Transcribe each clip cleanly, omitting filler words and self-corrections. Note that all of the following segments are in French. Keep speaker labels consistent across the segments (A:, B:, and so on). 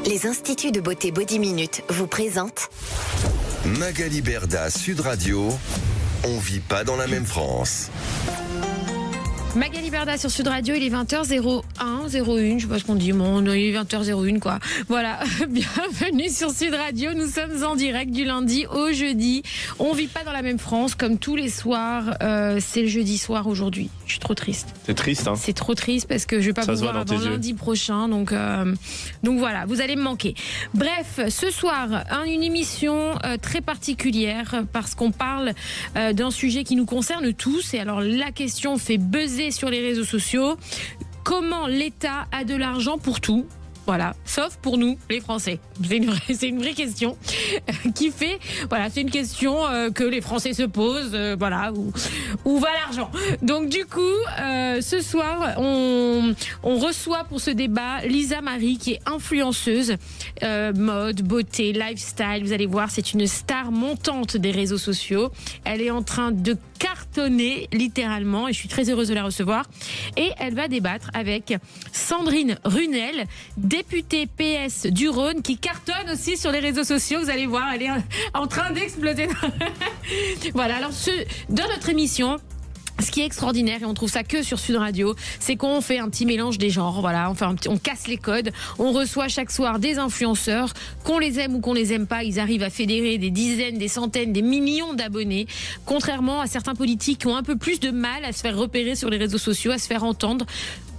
A: Les instituts de beauté Body Minute vous présentent
B: Magali Berda, Sud Radio. On vit pas dans la même France.
C: Magali Berda sur Sud Radio, il est 20h01, 01, je sais pas ce qu'on dit, bon, il est 20h01 quoi. Voilà, bienvenue sur Sud Radio, nous sommes en direct du lundi au jeudi. On vit pas dans la même France comme tous les soirs, c'est le jeudi soir aujourd'hui. Je suis trop triste.
D: C'est triste, hein.
C: C'est trop triste parce que je vais pas vous voir avant lundi prochain, donc voilà, vous allez me manquer. Bref, ce soir, une émission très particulière parce qu'on parle d'un sujet qui nous concerne tous. Et alors la question fait buzzer sur les réseaux sociaux. Comment l'État a de l'argent pour tout? Voilà, sauf pour nous, les Français. C'est une vraie question qui fait. Voilà, c'est une question que les Français se posent. Voilà, où va l'argent? Donc du coup, ce soir, on reçoit pour ce débat Lisa Marie, qui est influenceuse mode, beauté, lifestyle. Vous allez voir, c'est une star montante des réseaux sociaux. Elle est en train de cartonner littéralement et je suis très heureuse de la recevoir. Et elle va débattre avec Sandrine Runel, députée PS du Rhône, qui cartonne aussi sur les réseaux sociaux. Vous allez voir, elle est en train d'exploser. Voilà, alors dans notre émission, ce qui est extraordinaire, et on trouve ça que sur Sud Radio, c'est qu'on fait un petit mélange des genres. Voilà, on casse les codes. On reçoit chaque soir des influenceurs, qu'on les aime ou qu'on les aime pas, ils arrivent à fédérer des dizaines, des centaines, des millions d'abonnés. Contrairement à certains politiques qui ont un peu plus de mal à se faire repérer sur les réseaux sociaux, à se faire entendre,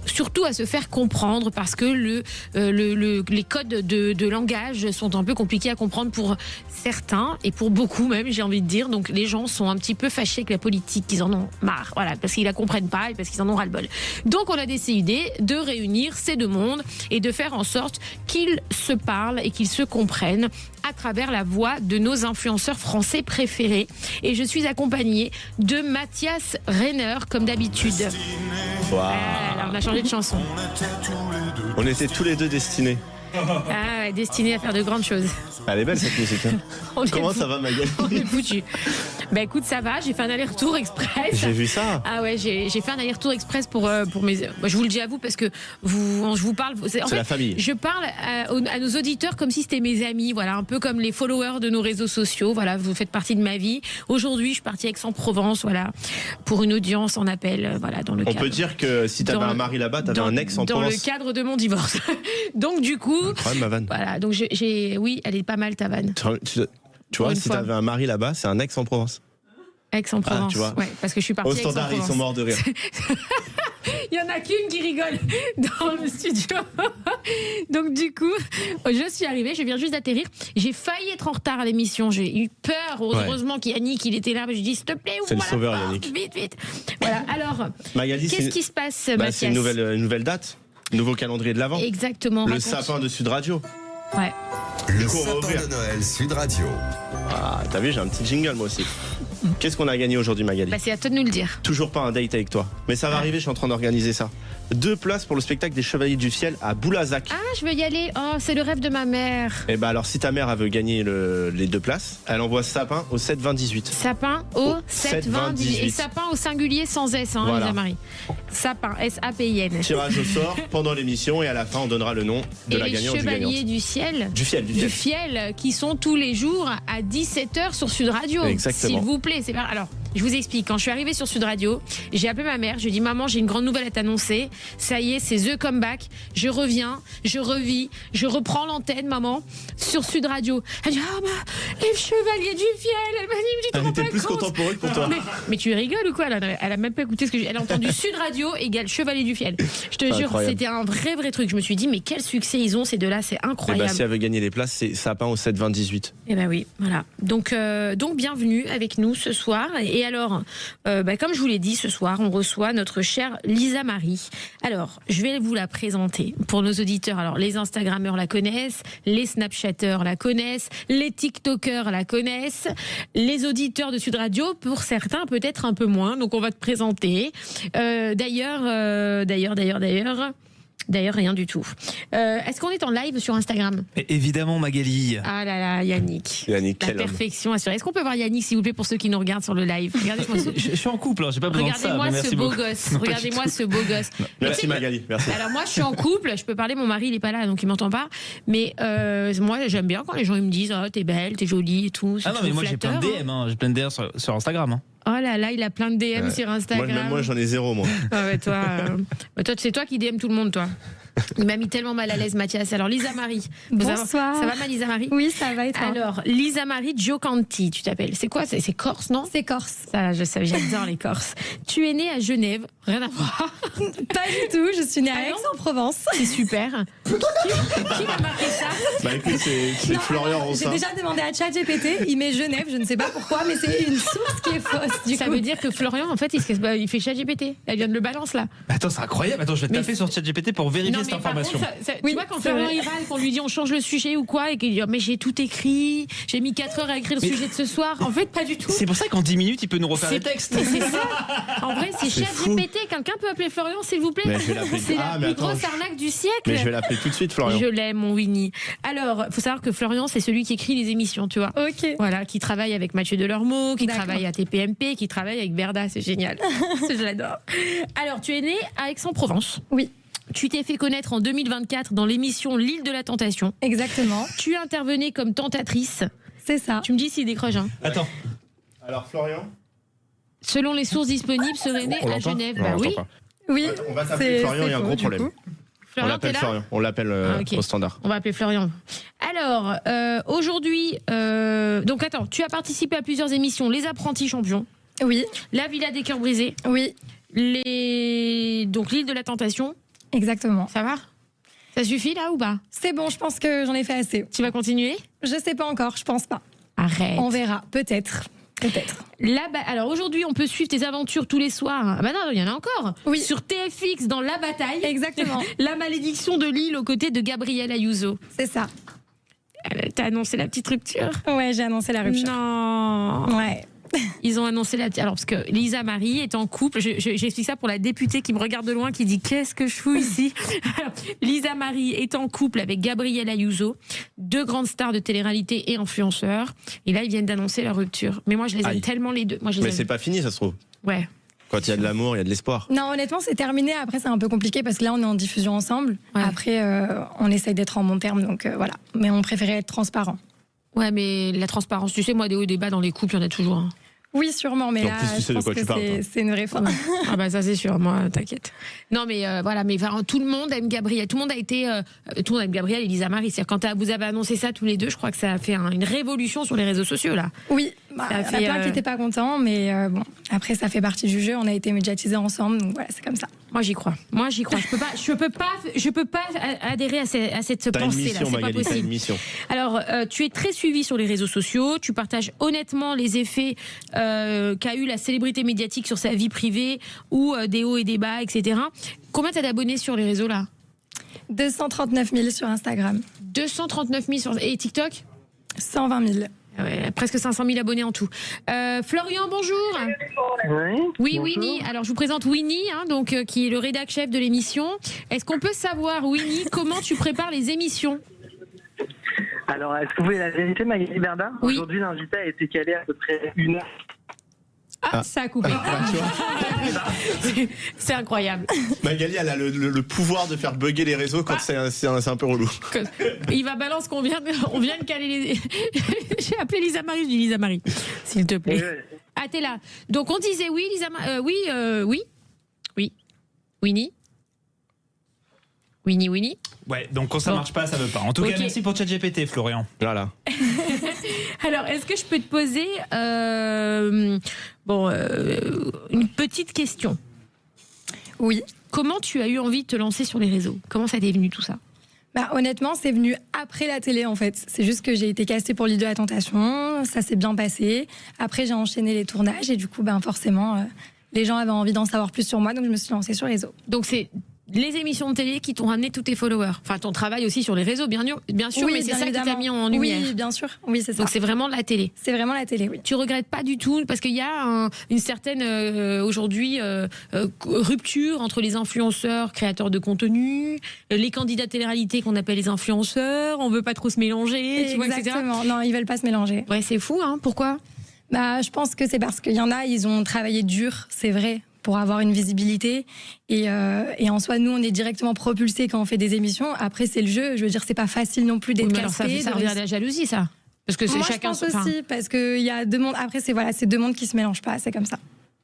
C: surtout à se faire comprendre, parce que les codes de langage sont un peu compliqués à comprendre pour certains et pour beaucoup même, j'ai envie de dire. Donc les gens sont un petit peu fâchés avec la politique, ils en ont marre, voilà, parce qu'ils la comprennent pas et parce qu'ils en ont ras-le-bol. Donc on a décidé de réunir ces deux mondes et de faire en sorte qu'ils se parlent et qu'ils se comprennent à travers la voix de nos influenceurs français préférés. Et je suis accompagnée de Mathias Renner, comme d'habitude.
D: Wow.
C: Alors on a changé de chanson.
D: On était tous les deux destinés.
C: Ah ouais, destinés à faire de grandes choses.
D: Elle est belle cette musique, hein. Comment ça va, Magali?
C: On est foutus. Bah écoute, ça va, j'ai fait un aller-retour express.
D: J'ai vu ça.
C: Ah ouais, j'ai fait un aller-retour express pour mes... Bah, je vous le dis à vous parce que je vous parle...
D: C'est la famille.
C: Je parle à nos auditeurs comme si c'était mes amis, voilà, un peu comme les followers de nos réseaux sociaux. Voilà, vous faites partie de ma vie. Aujourd'hui, je suis partie à Aix-en-Provence, voilà, pour une audience en appel, voilà, dans le cadre...
D: On peut dire que si t'avais un mari là-bas, t'avais un ex en Provence.
C: Dans le cadre de mon divorce. Donc du coup...
D: Incroyable, ma vanne.
C: Voilà, donc oui, elle est pas mal ta vanne.
D: Tu vois, si t'avais un mari là-bas, c'est un ex en Provence.
C: Aix-en-Provence,
D: tu vois.
C: Ouais, parce que je suis partie
D: Au standard, ils sont morts de rire.
C: Il y en a qu'une qui rigole dans le studio. Donc du coup, je suis arrivée, je viens juste d'atterrir. J'ai failli être en retard à l'émission, j'ai eu peur. Heureusement qu'Yannick, il était là. Je lui ai dit, s'il te plaît, ouvre-moi
D: le sauveur,
C: la porte,
D: Yannick.
C: vite. Voilà, alors,
D: Magali,
C: qu'est-ce qui se passe, Mathias?
D: C'est une nouvelle date, nouveau calendrier de l'Avent.
C: Exactement.
D: Le
C: raconte.
D: sapin de Sud Radio.
C: Ouais.
B: Le sapin de Noël, Sud Radio.
D: Ah, t'as vu, j'ai un petit jingle moi aussi. Qu'est-ce qu'on a gagné aujourd'hui, Magali?
C: Bah, c'est à toi de nous le dire.
D: Toujours pas un date avec toi. Mais ça va arriver, je suis en train d'organiser ça. 2 places pour le spectacle des Chevaliers du Fiel à Boulazac.
C: Ah, je veux y aller. Oh, c'est le rêve de ma mère.
D: Et bah alors, si ta mère elle veut gagner les 2 places, elle envoie sapin au 7 20 18.
C: Sapin au 7 20 18. Et sapin au singulier sans S, hein,
D: voilà.
C: Lisa Marie. Sapin, S-A-P-I-N.
D: Tirage au sort pendant l'émission et à la fin, on donnera le nom de la gagnante ou du gagnant.
C: Et les Chevaliers du Ciel.
D: Du
C: Fiel, qui sont tous les jours à 17h sur Sud Radio.
D: Exactement.
C: S'il vous plaît. Alors, je vous explique. Quand je suis arrivée sur Sud Radio, j'ai appelé ma mère. Je lui ai dit, maman, j'ai une grande nouvelle à t'annoncer. Ça y est, c'est The Comeback. Je reviens, je revis, je reprends l'antenne, maman, sur Sud Radio. Elle dit, les Chevaliers du Fiel. Elle m'a dit,
D: elle était plus contente pour eux que pour toi.
C: Mais tu rigoles ou quoi? Elle a même pas écouté ce que j'ai. Elle a entendu Sud Radio égale Chevalier du Fiel. Je te jure, c'était un vrai truc. Je me suis dit, mais quel succès ils ont ces deux-là, c'est incroyable.
D: Et bah, si elle veut gagner les places, c'est sapin au 7 20 18.
C: Et ben oui, voilà. Donc bienvenue avec nous ce soir. Et alors, comme je vous l'ai dit, ce soir, on reçoit notre chère Lisa Marie. Alors, je vais vous la présenter pour nos auditeurs. Alors, les Instagrammeurs la connaissent, les Snapchatteurs la connaissent, les TikTokers la connaissent, les auditeurs de Sud Radio, pour certains, peut-être un peu moins. Donc, on va te présenter. D'ailleurs, D'ailleurs, rien du tout. Est-ce qu'on est en live sur Instagram?
E: Évidemment, Magali.
C: Ah là là, Yannick.
D: Yannick,
C: la
D: quel homme.
C: perfection assurée. Est-ce qu'on peut voir Yannick, s'il vous plaît, pour ceux qui nous regardent sur le live? Regardez-moi
E: Je suis en couple, hein, j'ai pas besoin de ça.
C: Regardez-moi
E: Merci
C: ce beau
E: beaucoup.
C: gosse. Regardez-moi ce beau gosse.
D: Merci Magali, merci.
C: Alors moi, je suis en couple. Je peux parler. Mon mari, il est pas là, donc il m'entend pas. Mais moi, j'aime bien quand les gens ils me disent, oh, t'es belle, t'es jolie et tout.
E: Ah non, mais moi j'ai plein de DM, hein. J'ai plein de DM sur Instagram. Hein.
C: Oh là là, il a plein de DM sur Instagram.
D: Moi, j'en ai 0, moi.
C: Ah ouais, toi, c'est toi qui DM tout le monde, toi. Il m'a mis tellement mal à l'aise, Mathias. Alors, Lisa Marie.
F: Bonsoir.
C: Ça va, ma Lisa Marie?
F: Oui, ça va et toi?
C: Alors, Lisa Marie Giocanti, tu t'appelles. C'est quoi? C'est corse, non?
F: C'est corse.
C: Ça, je sais, j'adore les Corses. Tu es née à Genève. Rien à voir.
F: Pas du tout, je suis née à Aix-en-Provence.
C: C'est super. Qui m'a marqué ça?
D: Bah écoute, c'est
F: Non,
D: Florian
F: alors,
D: Rossin.
F: j'ai déjà demandé à ChatGPT, il met Genève, je ne sais pas pourquoi, mais c'est une source qui est fausse.
C: Ça veut dire que Florian, en fait, il fait ChatGPT. Elle vient de le balance, là.
E: Attends, c'est incroyable. Attends, je vais taper sur ChatGPT pour vérifier
C: Non,
E: cette
C: mais par
E: information.
C: contre, tu
F: Oui,
C: vois, quand
F: c'est
C: Florian
F: vrai.
C: il râle, qu'on lui dit on change le sujet ou quoi, et qu'il dit oh, mais j'ai tout écrit, j'ai mis 4 heures à écrire le sujet de ce soir. En fait, pas du tout.
E: C'est pour ça qu'en 10 minutes, il peut nous refaire les textes.
C: Mais c'est ça. En vrai, c'est
D: fou.
C: ChatGPT. Quelqu'un peut appeler Florian, s'il vous plaît?
D: Mais je vais l'appeler.
C: C'est
D: Ah,
C: la
D: mais
C: plus
D: attends,
C: grosse arnaque du siècle.
D: Mais je vais l'appeler tout de suite, Florian.
C: Je l'aime, mon Winnie. Alors, faut savoir que Florian, c'est celui qui écrit les émissions, tu vois.
F: Ok.
C: Voilà, qui travaille avec Mathieu Delormeau, qui
F: D'accord.
C: travaille à TPMP, qui travaille avec Berda, c'est génial. Je l'adore. Alors, tu es né à Aix-en-Provence.
F: Oui,
C: Tu t'es fait connaître en 2024 dans l'émission L'île de la Tentation.
F: exactement.
C: Tu intervenais comme tentatrice.
F: C'est ça.
C: Tu me dis s'il décroche. Hein.
E: Attends.
D: Alors, Florian,
C: Selon les sources disponibles, serait né
D: on
C: à
D: l'entend?
C: Genève.
D: Non,
C: Bah
D: on
C: oui.
D: l'entend pas.
F: Oui.
D: On va t'appeler Florian, il y a un
F: faux,
D: gros
F: du
D: problème.
F: coup.
D: On
C: Florian, t'es
D: l'appelle
C: là?
D: Florian. On l'appelle
C: Ok.
D: au standard.
C: On va appeler Florian. Alors, aujourd'hui, donc attends, tu as participé à plusieurs émissions. Les Apprentis Champions,
F: Oui,
C: La Villa des Cœurs Brisés,
F: oui,
C: donc l'île de la Tentation.
F: exactement.
C: Ça va? Ça suffit là ou pas?
F: C'est bon, je pense que j'en ai fait assez.
C: Tu vas continuer?
F: Je sais pas encore, je pense pas.
C: Arrête.
F: On verra, peut-être. Peut-être.
C: Alors aujourd'hui, on peut suivre tes aventures tous les soirs. Ah bah non, il y en a encore.
F: Oui.
C: Sur TFX dans La Bataille.
F: Exactement.
C: La malédiction de l'île aux côtés de Gabriel Ayuso.
F: C'est ça.
C: T'as annoncé la petite rupture?
F: Ouais, j'ai annoncé la rupture.
C: Non.
F: Ouais.
C: Ils ont annoncé la petite. Alors, parce que Lisa Marie est en couple. J'explique ça pour la députée qui me regarde de loin, qui dit qu'est-ce que je fous ici? Alors, Lisa Marie est en couple avec Gabriel Ayuso, deux grandes stars de télé-réalité et influenceurs. Et là, ils viennent d'annoncer la rupture. Mais moi, je les aime
D: Aïe.
C: tellement les deux. Moi, je les
D: Mais
C: aime.
D: c'est pas fini, ça se trouve.
C: Ouais.
D: Quand il y a de l'amour, il y a de l'espoir.
F: Non, honnêtement, c'est terminé. Après, c'est un peu compliqué parce que là, on est en diffusion ensemble.
C: Ouais.
F: Après, on essaye d'être en bon terme, donc voilà. Mais on préférait être transparent.
C: Ouais, mais la transparence, tu sais, moi, des hauts et des bas dans les couples, il y en a toujours. Hein.
F: Oui, sûrement, mais
D: En
F: là,
D: plus, tu sais
F: je
D: de
F: pense
D: quoi
F: que
D: tu parles, toi.
F: c'est une réforme.
C: Ah bah ça c'est sûr, moi t'inquiète. Non mais voilà, mais enfin, tout le monde aime Gabriel, tout le monde aime Gabriel et Lisa Marie. C'est-à-dire quand vous avez annoncé ça tous les deux, je crois que ça a fait une révolution sur les réseaux sociaux là.
F: Oui, il y
C: Ça
F: en a
C: fait,
F: plein qui n'étaient pas contents, mais bon, après, ça fait partie du jeu. On a été médiatisés ensemble, donc voilà, c'est comme ça.
C: Moi j'y crois. Je peux pas adhérer à cette
D: T'as une
C: pensée là.
D: mission,
C: C'est pas
D: Magali, t'as une
C: possible.
D: mission.
C: Alors, tu es très suivi sur les réseaux sociaux. Tu partages honnêtement les effets qu'a eu la célébrité médiatique sur sa vie privée ou des hauts et des bas, etc. Combien t'as d'abonnés sur les réseaux là?
F: 239 000 sur Instagram,
C: 239 000 sur... Et TikTok?
F: 120 000.
C: Ouais, presque 500 000 abonnés en tout. Florian, bonjour. Oui, Winnie. Alors, je vous présente Winnie, donc, qui est le rédac chef de l'émission. Est-ce qu'on peut savoir, Winnie, comment tu prépares les émissions?
G: Alors, est-ce que vous voulez la vérité, Magali Berda?
C: Oui.
G: Aujourd'hui, l'invité a été calé à peu près 1 heure.
C: Ah, ça a coupé. C'est incroyable.
D: Magali, elle a le pouvoir de faire bugger les réseaux quand c'est un peu relou.
C: Il va balance qu'on vient de caler les... J'ai appelé Lisa Marie, je dis Lisa Marie, s'il te plaît. Ah, t'es là. Donc, on disait oui, Lisa oui. Winnie. Winnie.
E: Ouais, donc quand ça marche pas, ça veut pas. En tout cas,
C: Ok.
E: merci pour ChatGPT, Florian.
D: Voilà.
C: Alors, est-ce que je peux te poser une petite question?
F: Oui.
C: Comment tu as eu envie de te lancer sur les réseaux? Comment ça t'est venu tout ça?
F: Bah, honnêtement, c'est venu après la télé, en fait. C'est juste que j'ai été castée pour l'île de la Tentation. Ça s'est bien passé. Après, j'ai enchaîné les tournages et du coup, forcément, les gens avaient envie d'en savoir plus sur moi, donc je me suis lancée sur les réseaux.
C: Donc, c'est les émissions de télé qui t'ont ramené tous tes followers. Enfin, ton travail aussi sur les réseaux, bien sûr,
F: Oui,
C: mais c'est
F: bien
C: ça
F: évidemment.
C: qui t'a mis en lumière.
F: Oui, bien sûr. Oui, c'est ça.
C: Donc c'est vraiment la télé.
F: C'est vraiment la télé, oui.
C: Tu regrettes pas du tout, parce qu'il y a une certaine aujourd'hui rupture entre les influenceurs, créateurs de contenu, les candidats de télé-réalité qu'on appelle les influenceurs, on veut pas trop se mélanger, tu vois, etc.
F: Exactement. Non, ils veulent pas se mélanger.
C: Ouais, c'est fou, hein. Pourquoi ?
F: Bah, je pense que c'est parce qu'il y en a, ils ont travaillé dur, c'est vrai, pour avoir une visibilité. Et en soi, nous, on est directement propulsés quand on fait des émissions. Après, c'est le jeu. Je veux dire, c'est pas facile non plus d'être casté.
C: Ça revient à la jalousie, ça. Parce que c'est
F: Moi,
C: chacun.
F: je pense aussi, parce qu'il y a deux mondes. Après, c'est deux mondes qui se mélangent pas. C'est comme ça.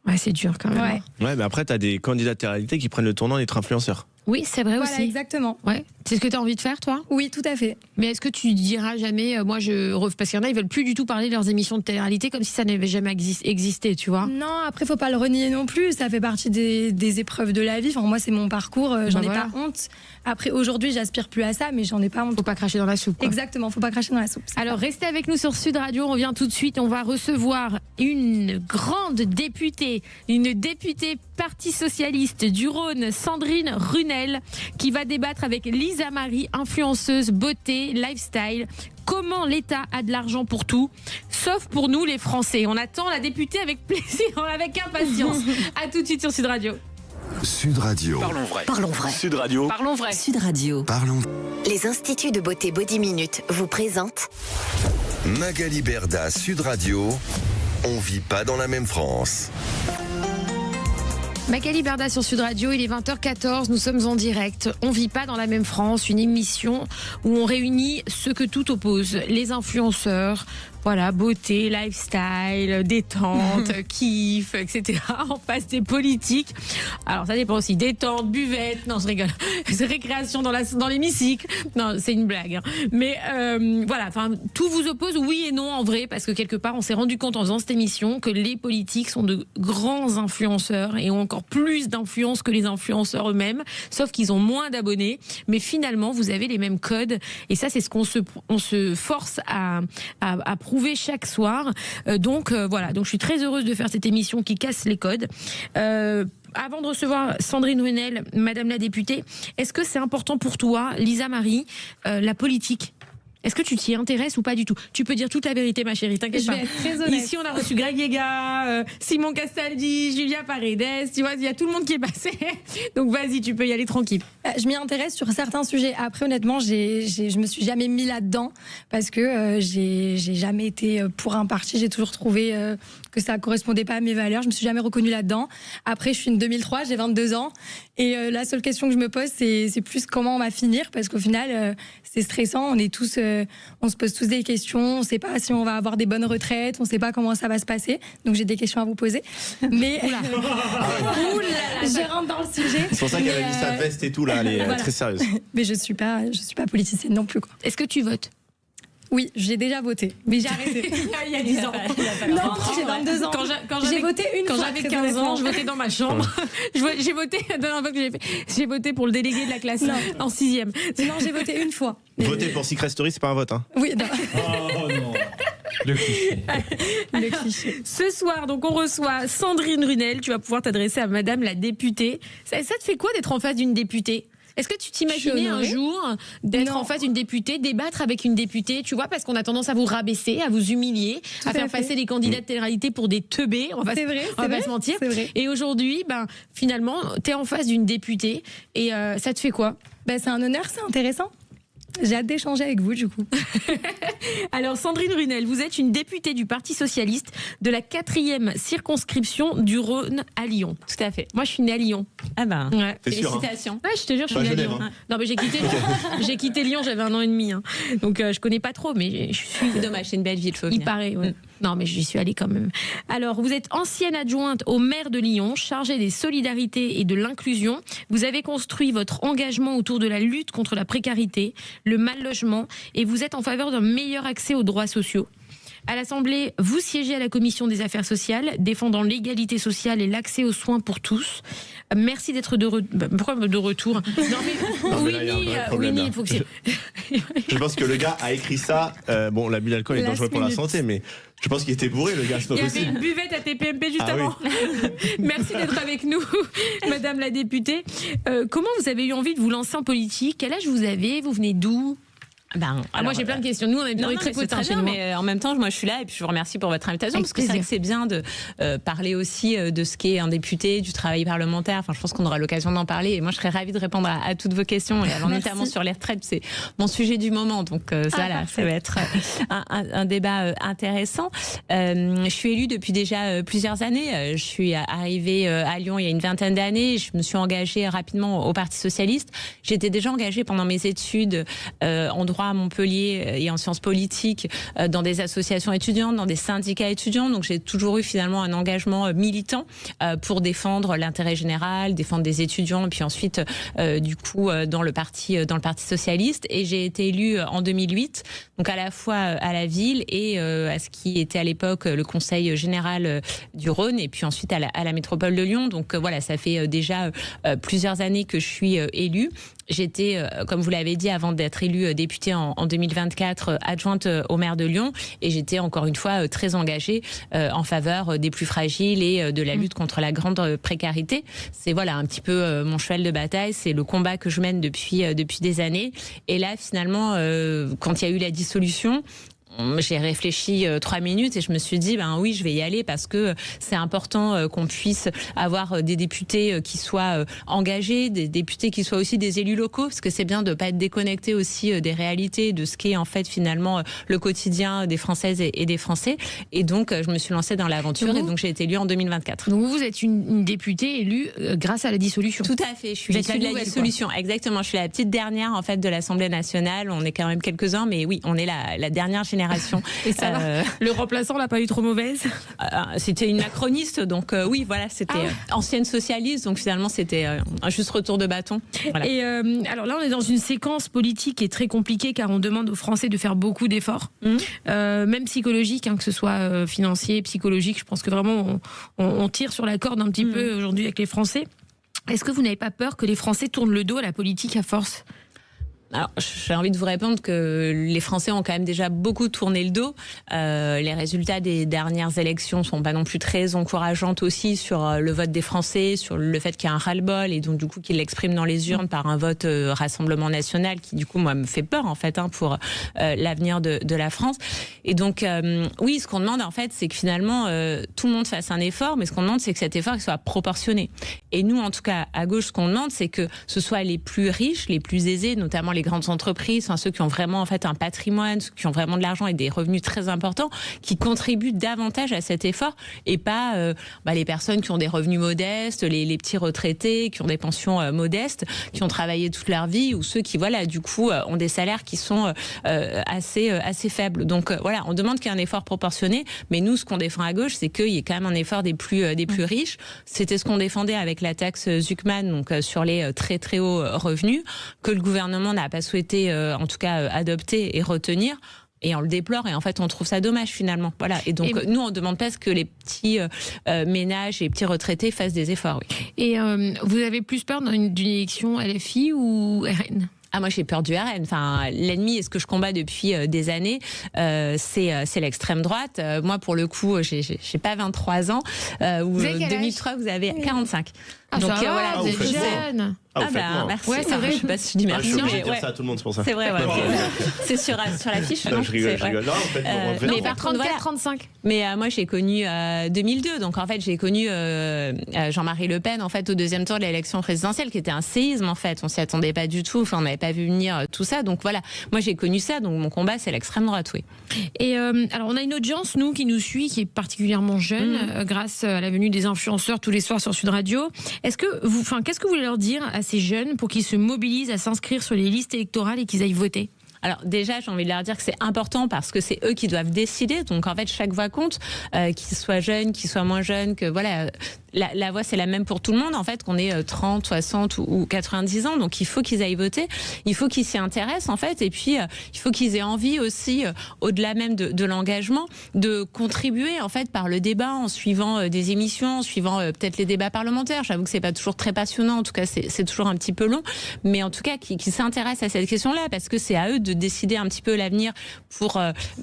C: Ouais, c'est dur quand même.
F: Ouais.
D: Mais après, t'as des candidats de télé-réalité qui prennent le tournant d'être influenceurs.
C: Oui, c'est vrai
F: Voilà,
C: aussi.
F: exactement.
C: Ouais. C'est ce que tu as envie de faire, toi ?
F: Oui, tout à fait.
C: Mais est-ce que tu diras jamais, parce qu'il y en a, ils veulent plus du tout parler de leurs émissions de télé-réalité comme si ça n'avait jamais existé, tu vois ?
F: Non, après, faut pas le renier non plus. Ça fait partie des épreuves de la vie. Enfin, moi, c'est mon parcours. J'en ai pas honte. Après, aujourd'hui, j'aspire plus à ça, mais j'en ai pas honte.
C: Faut pas cracher dans la soupe, quoi.
F: Exactement, faut pas cracher dans la soupe.
C: Alors, restez avec nous sur Sud Radio. On revient tout de suite. On va recevoir une grande députée, une députée Parti Socialiste du Rhône, Sandrine Runel, qui va débattre avec Lisa Marie, influenceuse beauté, lifestyle. Comment l'État a de l'argent pour tout, sauf pour nous les Français. On attend la députée avec plaisir, avec impatience. À tout de suite sur Sud Radio.
B: Sud Radio.
H: Parlons vrai.
A: Parlons vrai.
H: Sud Radio.
C: Parlons vrai.
A: Sud Radio.
B: Parlons.
A: Les instituts de beauté Body Minute vous présentent
B: Magali Berda, Sud Radio. On vit pas dans la même France.
C: Magali Berda sur Sud Radio, il est 20h14, nous sommes en direct. On vit pas dans la même France, une émission où on réunit ce que tout oppose. Les influenceurs, voilà, beauté, lifestyle, détente, kiff, etc. On passe des politiques. Alors ça dépend aussi, détente, buvette, non je rigole, récréation dans l'hémicycle. Non, c'est une blague. Hein. Mais voilà, enfin tout vous oppose, oui et non en vrai, parce que quelque part on s'est rendu compte en faisant cette émission que les politiques sont de grands influenceurs et ont encore plus d'influence que les influenceurs eux-mêmes, sauf qu'ils ont moins d'abonnés. Mais finalement, vous avez les mêmes codes et ça c'est ce qu'on se force à prouver chaque soir. Donc voilà, donc je suis très heureuse de faire cette émission qui casse les codes. Avant de recevoir Sandrine Runel, Madame la députée, est-ce que c'est important pour toi, Lisa Marie, la politique ? Est-ce que tu t'y intéresses ou pas du tout ? Tu peux dire toute la vérité, ma chérie, t'inquiète pas.
F: Je vais être très honnête.
C: Ici, on a reçu Greg Yega, Simon Castaldi, Julia Paredes, tu vois, il y a tout le monde qui est passé. Donc vas-y, tu peux y aller tranquille.
F: Je m'y intéresse sur certains sujets. Après, honnêtement, je me suis jamais mis là-dedans parce que j'ai jamais été pour un parti. J'ai toujours trouvé que ça correspondait pas à mes valeurs. Je me suis jamais reconnue là-dedans. Après, je suis une 2003, j'ai 22 ans. Et la seule question que je me pose, c'est plus comment on va finir, parce qu'au final, c'est stressant. On se pose tous des questions. On ne sait pas si on va avoir des bonnes retraites. On ne sait pas comment ça va se passer. Donc j'ai des questions à vous poser. Mais je rentre dans le sujet.
D: C'est pour ça qu'elle a mis sa veste et tout là. Elle est
F: voilà.
D: très sérieuse.
F: Mais je suis pas politicienne non plus, quoi.
C: Est-ce que tu votes ?
F: Oui, j'ai déjà voté, mais j'ai arrêté.
C: Il y a 10 ans.
F: Non, j'ai 22 ans. J'ai voté une
C: quand
F: fois.
C: j'avais 15 ans, je votais dans ma chambre. J'ai voté, la dernière fois que j'ai voté pour le délégué de la classe en 6e.
F: Non, j'ai voté une fois.
D: Voter pour Secret Story, c'est pas un vote. Hein.
F: Oui, non.
E: Oh non. Le cliché.
F: Le cliché.
C: Ce soir, donc, on reçoit Sandrine Runel. Tu vas pouvoir t'adresser à Madame la députée. Ça te fait quoi d'être en face d'une députée ? Est-ce que tu t'imaginais un jour d'être en face d'une députée, débattre avec une députée, tu vois, parce qu'on a tendance à vous rabaisser, à vous humilier, à faire passer les candidats de télé-réalité pour des teubés, on va pas se mentir. Et aujourd'hui, finalement, t'es en face d'une députée et ça te fait quoi ?
F: C'est un honneur, c'est intéressant. J'ai hâte d'échanger avec vous, du coup.
C: Alors, Sandrine Runel, vous êtes une députée du Parti Socialiste de la 4e circonscription du Rhône à Lyon.
I: Tout à fait.
C: Moi, je suis née à Lyon.
I: Ah ben,
C: ouais.
I: Félicitations.
C: Ouais, je te jure, je suis née à Lyon.
D: Hein.
C: Non, mais j'ai quitté Lyon, j'avais 1 an et demi. Hein. Donc, je connais pas trop, mais je suis...
I: Dommage, c'est une belle ville, faut venir.
C: Il paraît, ouais. Non, mais j'y suis allée quand même. Alors, vous êtes ancienne adjointe au maire de Lyon, chargée des solidarités et de l'inclusion. Vous avez construit votre engagement autour de la lutte contre la précarité, le mal-logement, et vous êtes en faveur d'un meilleur accès aux droits sociaux. À l'Assemblée, vous siégez à la Commission des affaires sociales, défendant l'égalité sociale et l'accès aux soins pour tous. Merci d'être pourquoi de retour? Non mais Winnie, il faut que
D: je pense que le gars a écit ça. Bon, l'abus d'alcool est dangereux pour la santé, mais Je pense qu'il était bourré, le gars, c'est pas possible.
C: Il y avait une buvette à TPMP juste avant. Merci d'être avec nous, Madame la députée. Comment vous avez eu envie de vous lancer en politique? Quel âge vous avez? Vous venez d'où? Moi j'ai plein de questions. Nous on est très peu de temps chez nous.
H: Mais en même temps, moi je suis là et puis je vous remercie pour votre invitation parce que c'est vrai que c'est bien de parler aussi de ce qu'est un député, du travail parlementaire. Enfin, je pense qu'on aura l'occasion d'en parler. Et moi je serais ravie de répondre à toutes vos questions et alors notamment sur les retraites. C'est mon sujet du moment, donc ça va être un débat intéressant. Je suis élue depuis déjà plusieurs années. Je suis arrivée à Lyon il y a une vingtaine d'années. Je me suis engagée rapidement au Parti socialiste. J'étais déjà engagée pendant mes études en droit à Montpellier et en sciences politiques dans des associations étudiantes, dans des syndicats étudiants. Donc j'ai toujours eu finalement un engagement militant pour défendre l'intérêt général, défendre des étudiants et puis ensuite du coup dans le parti socialiste. Et j'ai été élue en 2008, donc à la fois à la ville et à ce qui était à l'époque le Conseil général du Rhône et puis ensuite à la métropole de Lyon. Donc voilà, ça fait déjà plusieurs années que je suis élue. J'étais, comme vous l'avez dit, avant d'être élue députée en 2024, adjointe au maire de Lyon. Et j'étais encore une fois très engagée en faveur des plus fragiles et de la lutte contre la grande précarité. C'est voilà un petit peu mon cheval de bataille. C'est le combat que je mène depuis des années. Et là, finalement, quand il y a eu la dissolution, j'ai réfléchi 3 minutes et je me suis dit oui, je vais y aller parce que c'est important qu'on puisse avoir des députés qui soient engagés, des députés qui soient aussi des élus locaux, parce que c'est bien de pas être déconnecté aussi des réalités, de ce qu'est en fait finalement le quotidien des Françaises et des Français. Et donc je me suis lancée dans l'aventure et donc j'ai été élue en 2024.
C: Donc vous êtes une députée élue grâce à la dissolution.
H: Tout à fait, je suis issue de la dissolution. Exactement, je suis la petite dernière en fait de l'Assemblée nationale. On est quand même quelques-uns, mais oui, on est la dernière génération.
C: Et ça va. Le remplaçant l'a pas eu trop mauvaise.
H: C'était une macroniste, donc oui, voilà, c'était ancienne socialiste, donc finalement c'était un juste retour de bâton. Voilà.
C: Et alors là, on est dans une séquence politique qui est très compliquée car on demande aux Français de faire beaucoup d'efforts, même psychologiques, que ce soit financier, psychologique. Je pense que vraiment on tire sur la corde un petit peu aujourd'hui avec les Français. Est-ce que vous n'avez pas peur que les Français tournent le dos à la politique à force ?
H: Alors, j'ai envie de vous répondre que les Français ont quand même déjà beaucoup tourné le dos. Les résultats des dernières élections sont pas non plus très encourageantes aussi sur le vote des Français, sur le fait qu'il y a un ras-le-bol et donc du coup qu'ils l'expriment dans les urnes par un vote Rassemblement National qui du coup moi me fait peur en fait pour l'avenir de la France. Et donc oui, ce qu'on demande en fait, c'est que finalement tout le monde fasse un effort, mais ce qu'on demande c'est que cet effort il soit proportionné. Et nous en tout cas à gauche, ce qu'on demande c'est que ce soit les plus riches, les plus aisés, notamment les grandes entreprises, ceux qui ont vraiment en fait un patrimoine, ceux qui ont vraiment de l'argent et des revenus très importants, qui contribuent davantage à cet effort et pas les personnes qui ont des revenus modestes, les petits retraités, qui ont des pensions modestes, qui ont travaillé toute leur vie ou ceux qui voilà du coup ont des salaires qui sont assez faibles. Donc voilà, on demande qu'il y ait un effort proportionné, mais nous ce qu'on défend à gauche, c'est qu'il y ait quand même un effort des plus riches. C'était ce qu'on défendait avec la taxe Zuckman, donc sur les très très hauts revenus, que le gouvernement n'a pas souhaité en tout cas adopter et retenir. Et on le déplore et en fait on trouve ça dommage finalement. Voilà. Et donc nous on demande pas que les petits ménages et les petits retraités fassent des efforts. Oui.
C: Et vous avez plus peur d'une élection LFI ou RN ?
H: Moi j'ai peur du RN. Enfin, l'ennemi et ce que je combats depuis des années, c'est l'extrême droite. Moi pour le coup, j'ai pas 23 ans. Ou 2003 vous avez 45.
C: Donc voilà, vous êtes jeune.
H: Merci.
C: Ouais, c'est vrai.
H: Je sais pas si je dis merci.
D: Je suis obligé de dire ça à tout le monde, c'est pour ça.
H: C'est vrai, ouais. C'est sur la fiche.
D: Non, je rigole. Non, en fait,
C: mais par 34, 35.
H: Mais moi, j'ai connu 2002. Donc, en fait, j'ai connu Jean-Marie Le Pen, en fait, au deuxième tour de l'élection présidentielle, qui était un séisme, en fait. On s'y attendait pas du tout. Enfin, on n'avait pas vu venir tout ça. Donc, voilà. Moi, j'ai connu ça. Donc, mon combat, c'est l'extrême droite, oui.
C: Et alors, on a une audience, nous, qui nous suit, qui est particulièrement jeune, grâce à la venue des influenceurs tous les soirs sur Sud Radio. Qu'est-ce que vous voulez leur dire à ces jeunes pour qu'ils se mobilisent à s'inscrire sur les listes électorales et qu'ils aillent voter ?
H: Alors déjà, j'ai envie de leur dire que c'est important parce que c'est eux qui doivent décider. Donc en fait, chaque voix compte, qu'ils soient jeunes, qu'ils soient moins jeunes, que voilà, la voix c'est la même pour tout le monde en fait, qu'on ait 30, 60 ou 90 ans. Donc il faut qu'ils aillent voter, il faut qu'ils s'y intéressent en fait, et puis il faut qu'ils aient envie aussi, au-delà même de l'engagement, de contribuer en fait par le débat, en suivant des émissions, en suivant peut-être les débats parlementaires. J'avoue que c'est pas toujours très passionnant, en tout cas c'est toujours un petit peu long, mais en tout cas qu'ils s'intéressent à cette question-là parce que c'est à eux de de décider un petit peu l'avenir pour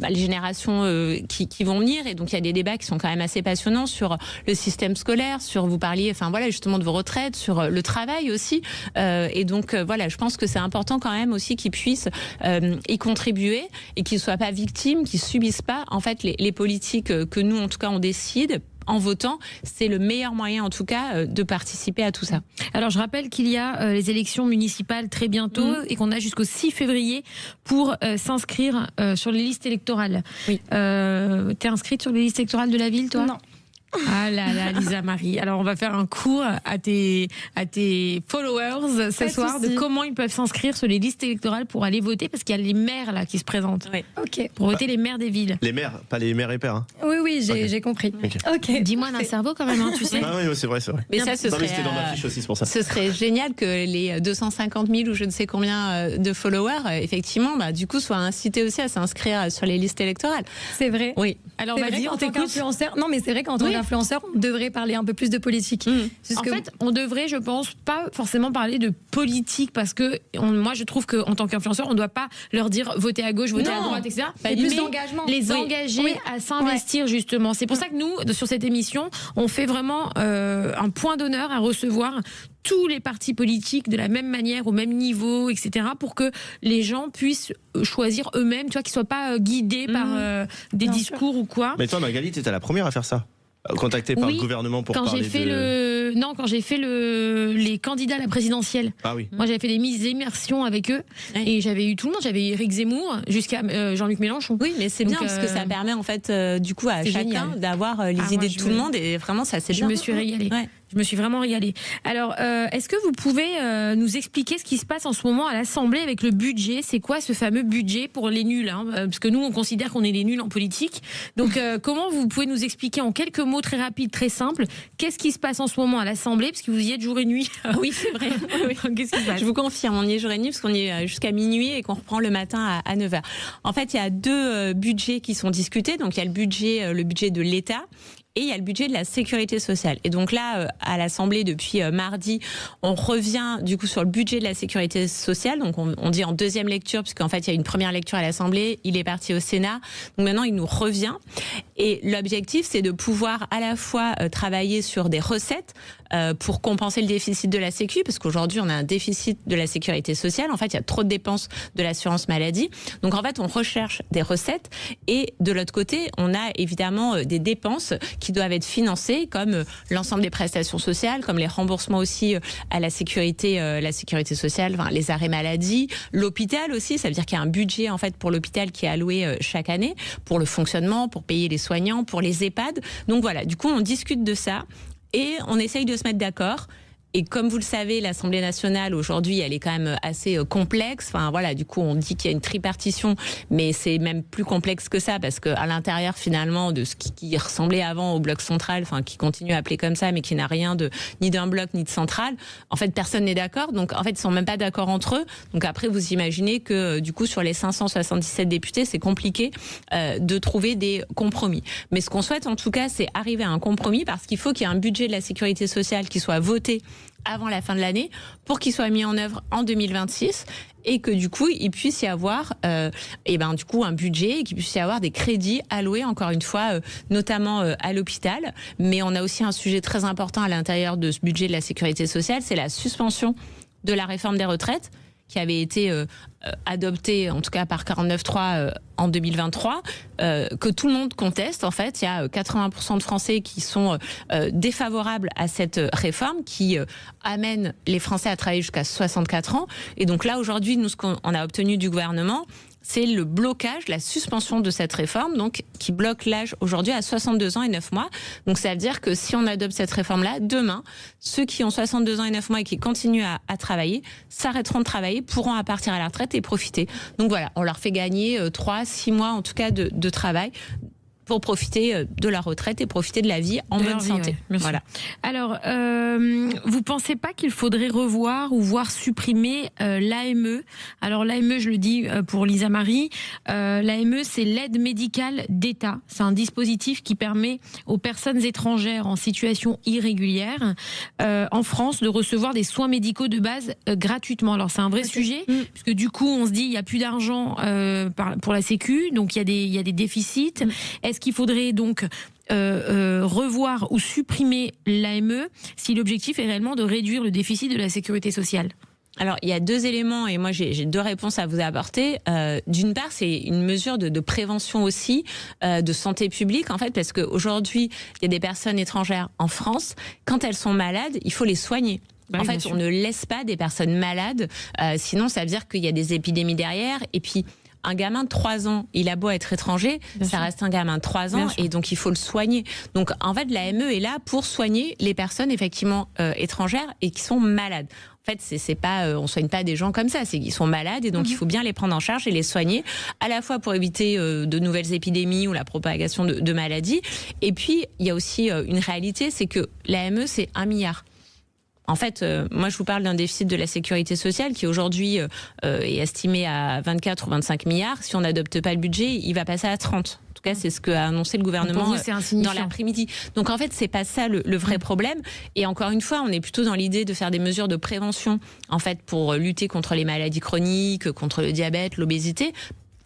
H: les générations qui vont venir. Et donc il y a des débats qui sont quand même assez passionnants sur le système scolaire, sur vous parliez, justement de vos retraites, sur le travail aussi. Et donc je pense que c'est important quand même aussi qu'ils puissent y contribuer et qu'ils ne soient pas victimes, qu'ils subissent pas en fait les politiques que nous en tout cas on décide. En votant, c'est le meilleur moyen en tout cas de participer à tout ça.
C: Alors je rappelle qu'il y a les élections municipales très bientôt et qu'on a jusqu'au 6 février pour s'inscrire sur les listes électorales. Oui. T'es inscrite sur les listes électorales de la ville, toi ?
F: Non.
C: Ah là là, Lisa Marie. Alors on va faire un cours à tes followers ce soir de comment ils peuvent s'inscrire sur les listes électorales pour aller voter, parce qu'il y a les maires là qui se présentent.
H: Oui.
F: Ok.
C: Pour voter les maires des villes.
D: Les maires, pas les maires et pères. Hein.
F: Oui, j'ai compris.
C: Ok. Dis-moi d'un cerveau quand même, tu sais.
D: Ah oui, c'est vrai.
H: Mais ça, ce serait.
D: C'était dans ma fiche aussi, c'est pour ça.
H: Ce serait génial que les 250 000 ou je ne sais combien de followers, effectivement, du coup, soient incités aussi à s'inscrire sur les listes électorales.
F: C'est vrai.
H: Oui.
C: Alors vas-y, on t'écoute.
F: Non, mais c'est vrai qu'en tant qu'influenceur, on devrait parler un peu plus de politique.
C: En fait, on devrait, je pense, pas forcément parler de politique, parce que moi, je trouve qu'en tant qu'influenceur, on ne doit pas leur dire votez à gauche, votez à droite, etc.
F: Mais plus d'engagement.
C: Les engager à s'investir, justement. C'est pour ça que nous, sur cette émission, on fait vraiment un point d'honneur à recevoir tous les partis politiques de la même manière, au même niveau, etc., pour que les gens puissent choisir eux-mêmes, tu vois, qu'ils ne soient pas guidés par des discours ou quoi.
D: Mais toi, Magali, tu étais la première à faire ça, contacté par le gouvernement pour parler
C: quand j'ai fait les candidats à la présidentielle.
D: Ah oui.
C: Moi, j'avais fait des mises immersions avec eux et j'avais eu tout le monde. J'avais Éric Zemmour jusqu'à Jean-Luc Mélenchon.
H: Oui, mais c'est bien parce que ça permet en fait du coup à chacun d'avoir les idées de tout le monde, et vraiment ça c'est bien.
C: Je me suis régalée. Ouais. Je me suis vraiment régalée. Alors, est-ce que vous pouvez nous expliquer ce qui se passe en ce moment à l'Assemblée avec le budget ? C'est quoi ce fameux budget pour les nuls, parce que nous, on considère qu'on est les nuls en politique. Donc, comment vous pouvez nous expliquer en quelques mots très rapides, très simples, qu'est-ce qui se passe en ce moment à l'Assemblée ? Parce que vous y êtes jour et nuit.
H: Oui, c'est vrai.
C: Qu'est-ce qui se passe ?
H: Je vous confirme, on y est jour et nuit parce qu'on y est jusqu'à minuit et qu'on reprend le matin à 9h. En fait, il y a deux budgets qui sont discutés. Donc, il y a le budget de l'État. Et il y a le budget de la sécurité sociale. Et donc là, à l'Assemblée, depuis mardi, on revient du coup sur le budget de la sécurité sociale. Donc on dit en deuxième lecture, puisqu'en fait, il y a une première lecture à l'Assemblée. Il est parti au Sénat. Donc maintenant, il nous revient. Et l'objectif, c'est de pouvoir à la fois travailler sur des recettes pour compenser le déficit de la Sécu, parce qu'aujourd'hui, on a un déficit de la sécurité sociale. En fait, il y a trop de dépenses de l'assurance maladie. Donc en fait, on recherche des recettes. Et de l'autre côté, on a évidemment des dépenses qui doivent être financées, comme l'ensemble des prestations sociales, comme les remboursements aussi à la sécurité sociale, enfin, les arrêts maladie, l'hôpital aussi. Ça veut dire qu'il y a un budget en fait pour l'hôpital qui est alloué chaque année pour le fonctionnement, pour payer les soignants, pour les EHPAD. Donc voilà, du coup, on discute de ça et on essaye de se mettre d'accord. Et comme vous le savez, l'Assemblée nationale, aujourd'hui, elle est quand même assez complexe. Enfin, voilà, du coup, on dit qu'il y a une tripartition, mais c'est même plus complexe que ça, parce qu'à l'intérieur, finalement, de ce qui ressemblait avant au bloc central, enfin, qui continue à appeler comme ça, mais qui n'a rien ni d'un bloc, ni de central, en fait, personne n'est d'accord. Donc, en fait, ils sont même pas d'accord entre eux. Donc, après, vous imaginez que, du coup, sur les 577 députés, c'est compliqué de trouver des compromis. Mais ce qu'on souhaite, en tout cas, c'est arriver à un compromis, parce qu'il faut qu'il y ait un budget de la sécurité sociale qui soit voté avant la fin de l'année, pour qu'il soit mis en œuvre en 2026 et que du coup il puisse y avoir du coup un budget et qu'il puisse y avoir des crédits alloués, encore une fois, notamment à l'hôpital. Mais on a aussi un sujet très important à l'intérieur de ce budget de la sécurité sociale, c'est la suspension de la réforme des retraites, qui avait été adoptée, en tout cas par 49.3 en 2023, que tout le monde conteste. En fait, il y a 80% de Français qui sont défavorables à cette réforme, qui amène les Français à travailler jusqu'à 64 ans. Et donc là, aujourd'hui, nous, ce qu'on a obtenu du gouvernement, c'est le blocage, la suspension de cette réforme, donc qui bloque l'âge aujourd'hui à 62 ans et 9 mois. Donc ça veut dire que si on adopte cette réforme-là, demain, ceux qui ont 62 ans et 9 mois et qui continuent à travailler, s'arrêteront de travailler, pourront partir à la retraite et profiter. Donc voilà, on leur fait gagner 3-6 mois en tout cas de travail. pour profiter de leur retraite et profiter de la vie en bonne santé.
C: Ouais,
H: voilà.
C: Alors, vous pensez pas qu'il faudrait revoir ou voir supprimer l'AME? Alors l'AME, je le dis pour Lisa Marie, l'AME c'est l'aide médicale d'État. C'est un dispositif qui permet aux personnes étrangères en situation irrégulière en France de recevoir des soins médicaux de base gratuitement. Alors c'est un vrai sujet, puisque du coup on se dit il n'y a plus d'argent pour la Sécu, donc il y a des déficits. Est-ce qu'il faudrait donc revoir ou supprimer l'AME si l'objectif est réellement de réduire le déficit de la sécurité sociale?
H: Alors, il y a 2 éléments et moi j'ai 2 réponses à vous apporter. D'une part, c'est une mesure de prévention aussi, de santé publique en fait, parce qu'aujourd'hui, il y a des personnes étrangères en France. Quand elles sont malades, il faut les soigner. En fait, on ne laisse pas des personnes malades, sinon ça veut dire qu'il y a des épidémies derrière. Et puis, un gamin de 3 ans, il a beau être étranger, ça reste un gamin de 3 ans et donc il faut le soigner. Donc en fait, l'AME est là pour soigner les personnes effectivement étrangères et qui sont malades. En fait, c'est pas, on soigne pas des gens comme ça, c'est qu'ils sont malades et donc il faut bien les prendre en charge et les soigner, à la fois pour éviter de nouvelles épidémies ou la propagation de maladies. Et puis, il y a aussi une réalité, c'est que l'AME, c'est 1 milliard. En fait, moi, je vous parle d'un déficit de la sécurité sociale qui aujourd'hui est estimé à 24 ou 25 milliards. Si on n'adopte pas le budget, il va passer à 30. En tout cas, c'est ce qu'a annoncé le gouvernement dans l'après-midi. Donc en fait, c'est pas ça le vrai problème. Et encore une fois, on est plutôt dans l'idée de faire des mesures de prévention, en fait, pour lutter contre les maladies chroniques, contre le diabète, l'obésité,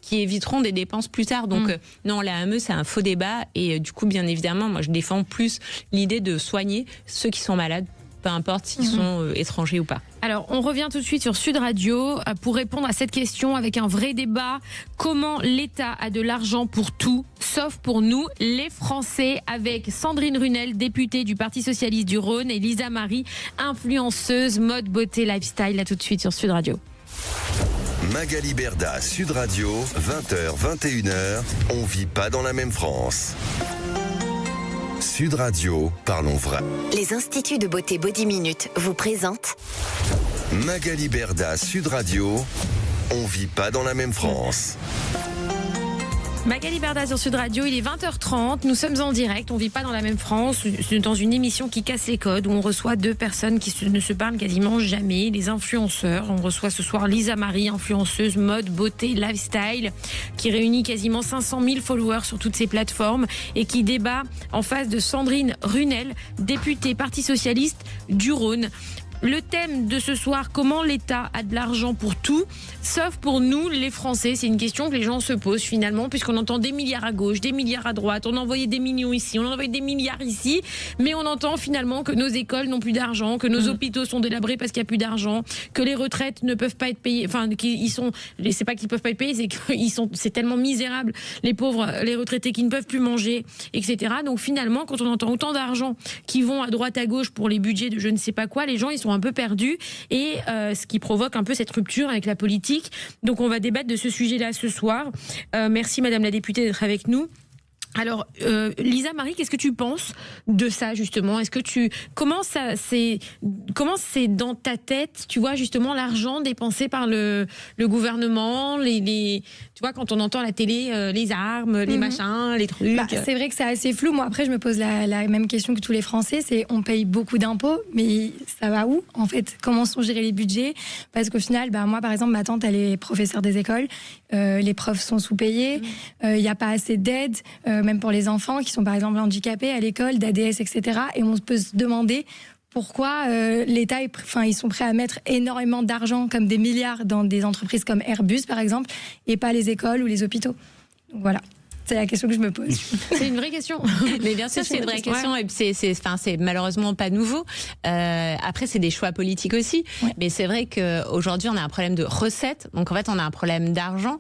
H: qui éviteront des dépenses plus tard. Donc non, l'AME, c'est un faux débat. Et du coup, bien évidemment, moi, je défends plus l'idée de soigner ceux qui sont malades, peu importe s'ils sont étrangers ou pas.
C: Alors, on revient tout de suite sur Sud Radio pour répondre à cette question avec un vrai débat. Comment l'État a de l'argent pour tout, sauf pour nous, les Français, avec Sandrine Runel, députée du Parti Socialiste du Rhône, et Lisa Marie, influenceuse mode, beauté, lifestyle. Là tout de suite sur Sud Radio.
B: Magali Berda, Sud Radio, 20h, 21h. On vit pas dans la même France. Sud Radio, parlons vrai.
A: Les instituts de beauté Body Minute vous présentent
B: Magali Berda, Sud Radio, on vit pas dans la même France.
C: Magali Berda sur Sud Radio, il est 20h30, nous sommes en direct, on vit pas dans la même France, dans une émission qui casse les codes, où on reçoit 2 personnes qui ne se parlent quasiment jamais, les influenceurs. On reçoit ce soir Lisa Marie, influenceuse mode, beauté, lifestyle, qui réunit quasiment 500 000 followers sur toutes ces plateformes et qui débat en face de Sandrine Runel, députée Parti Socialiste du Rhône. Le thème de ce soir, comment l'État a de l'argent pour tout, sauf pour nous, les Français. C'est une question que les gens se posent finalement, puisqu'on entend des milliards à gauche, des milliards à droite, on a envoyé des millions ici, on a envoyé des milliards ici, mais on entend finalement que nos écoles n'ont plus d'argent, que nos hôpitaux sont délabrés parce qu'il n'y a plus d'argent, que les retraites ne peuvent pas être payées, enfin, c'est pas qu'ils peuvent pas être payés, c'est tellement misérable, les pauvres, les retraités qui ne peuvent plus manger, etc. Donc finalement, quand on entend autant d'argent qui vont à droite à gauche pour les budgets de je ne sais pas quoi, les gens, ils sont un peu perdus et ce qui provoque un peu cette rupture avec la politique. Donc on va débattre de ce sujet-là ce soir. Merci Madame la députée d'être avec nous. Alors, Lisa Marie, qu'est-ce que tu penses de ça justement? Est-ce que comment c'est dans ta tête, tu vois justement l'argent dépensé par le gouvernement, tu vois quand on entend à la télé les armes, les machins, les trucs.
F: C'est vrai que c'est assez flou. Moi après je me pose la même question que tous les Français, c'est on paye beaucoup d'impôts, mais ça va où en fait? Comment sont gérés les budgets? Parce qu'au final, moi par exemple ma tante elle est professeure des écoles, les profs sont sous-payés, il n'y a pas assez d'aide. Même pour les enfants qui sont par exemple handicapés à l'école, d'ADS, etc. Et on peut se demander pourquoi l'État, ils sont prêts à mettre énormément d'argent, comme des milliards, dans des entreprises comme Airbus, par exemple, et pas les écoles ou les hôpitaux. Donc voilà. C'est la question que je me pose.
C: C'est une vraie question.
H: Mais bien sûr, c'est une vraie question. Et c'est malheureusement pas nouveau. Après, c'est des choix politiques aussi. Ouais. Mais c'est vrai qu'aujourd'hui, on a un problème de recettes. Donc, en fait, on a un problème d'argent.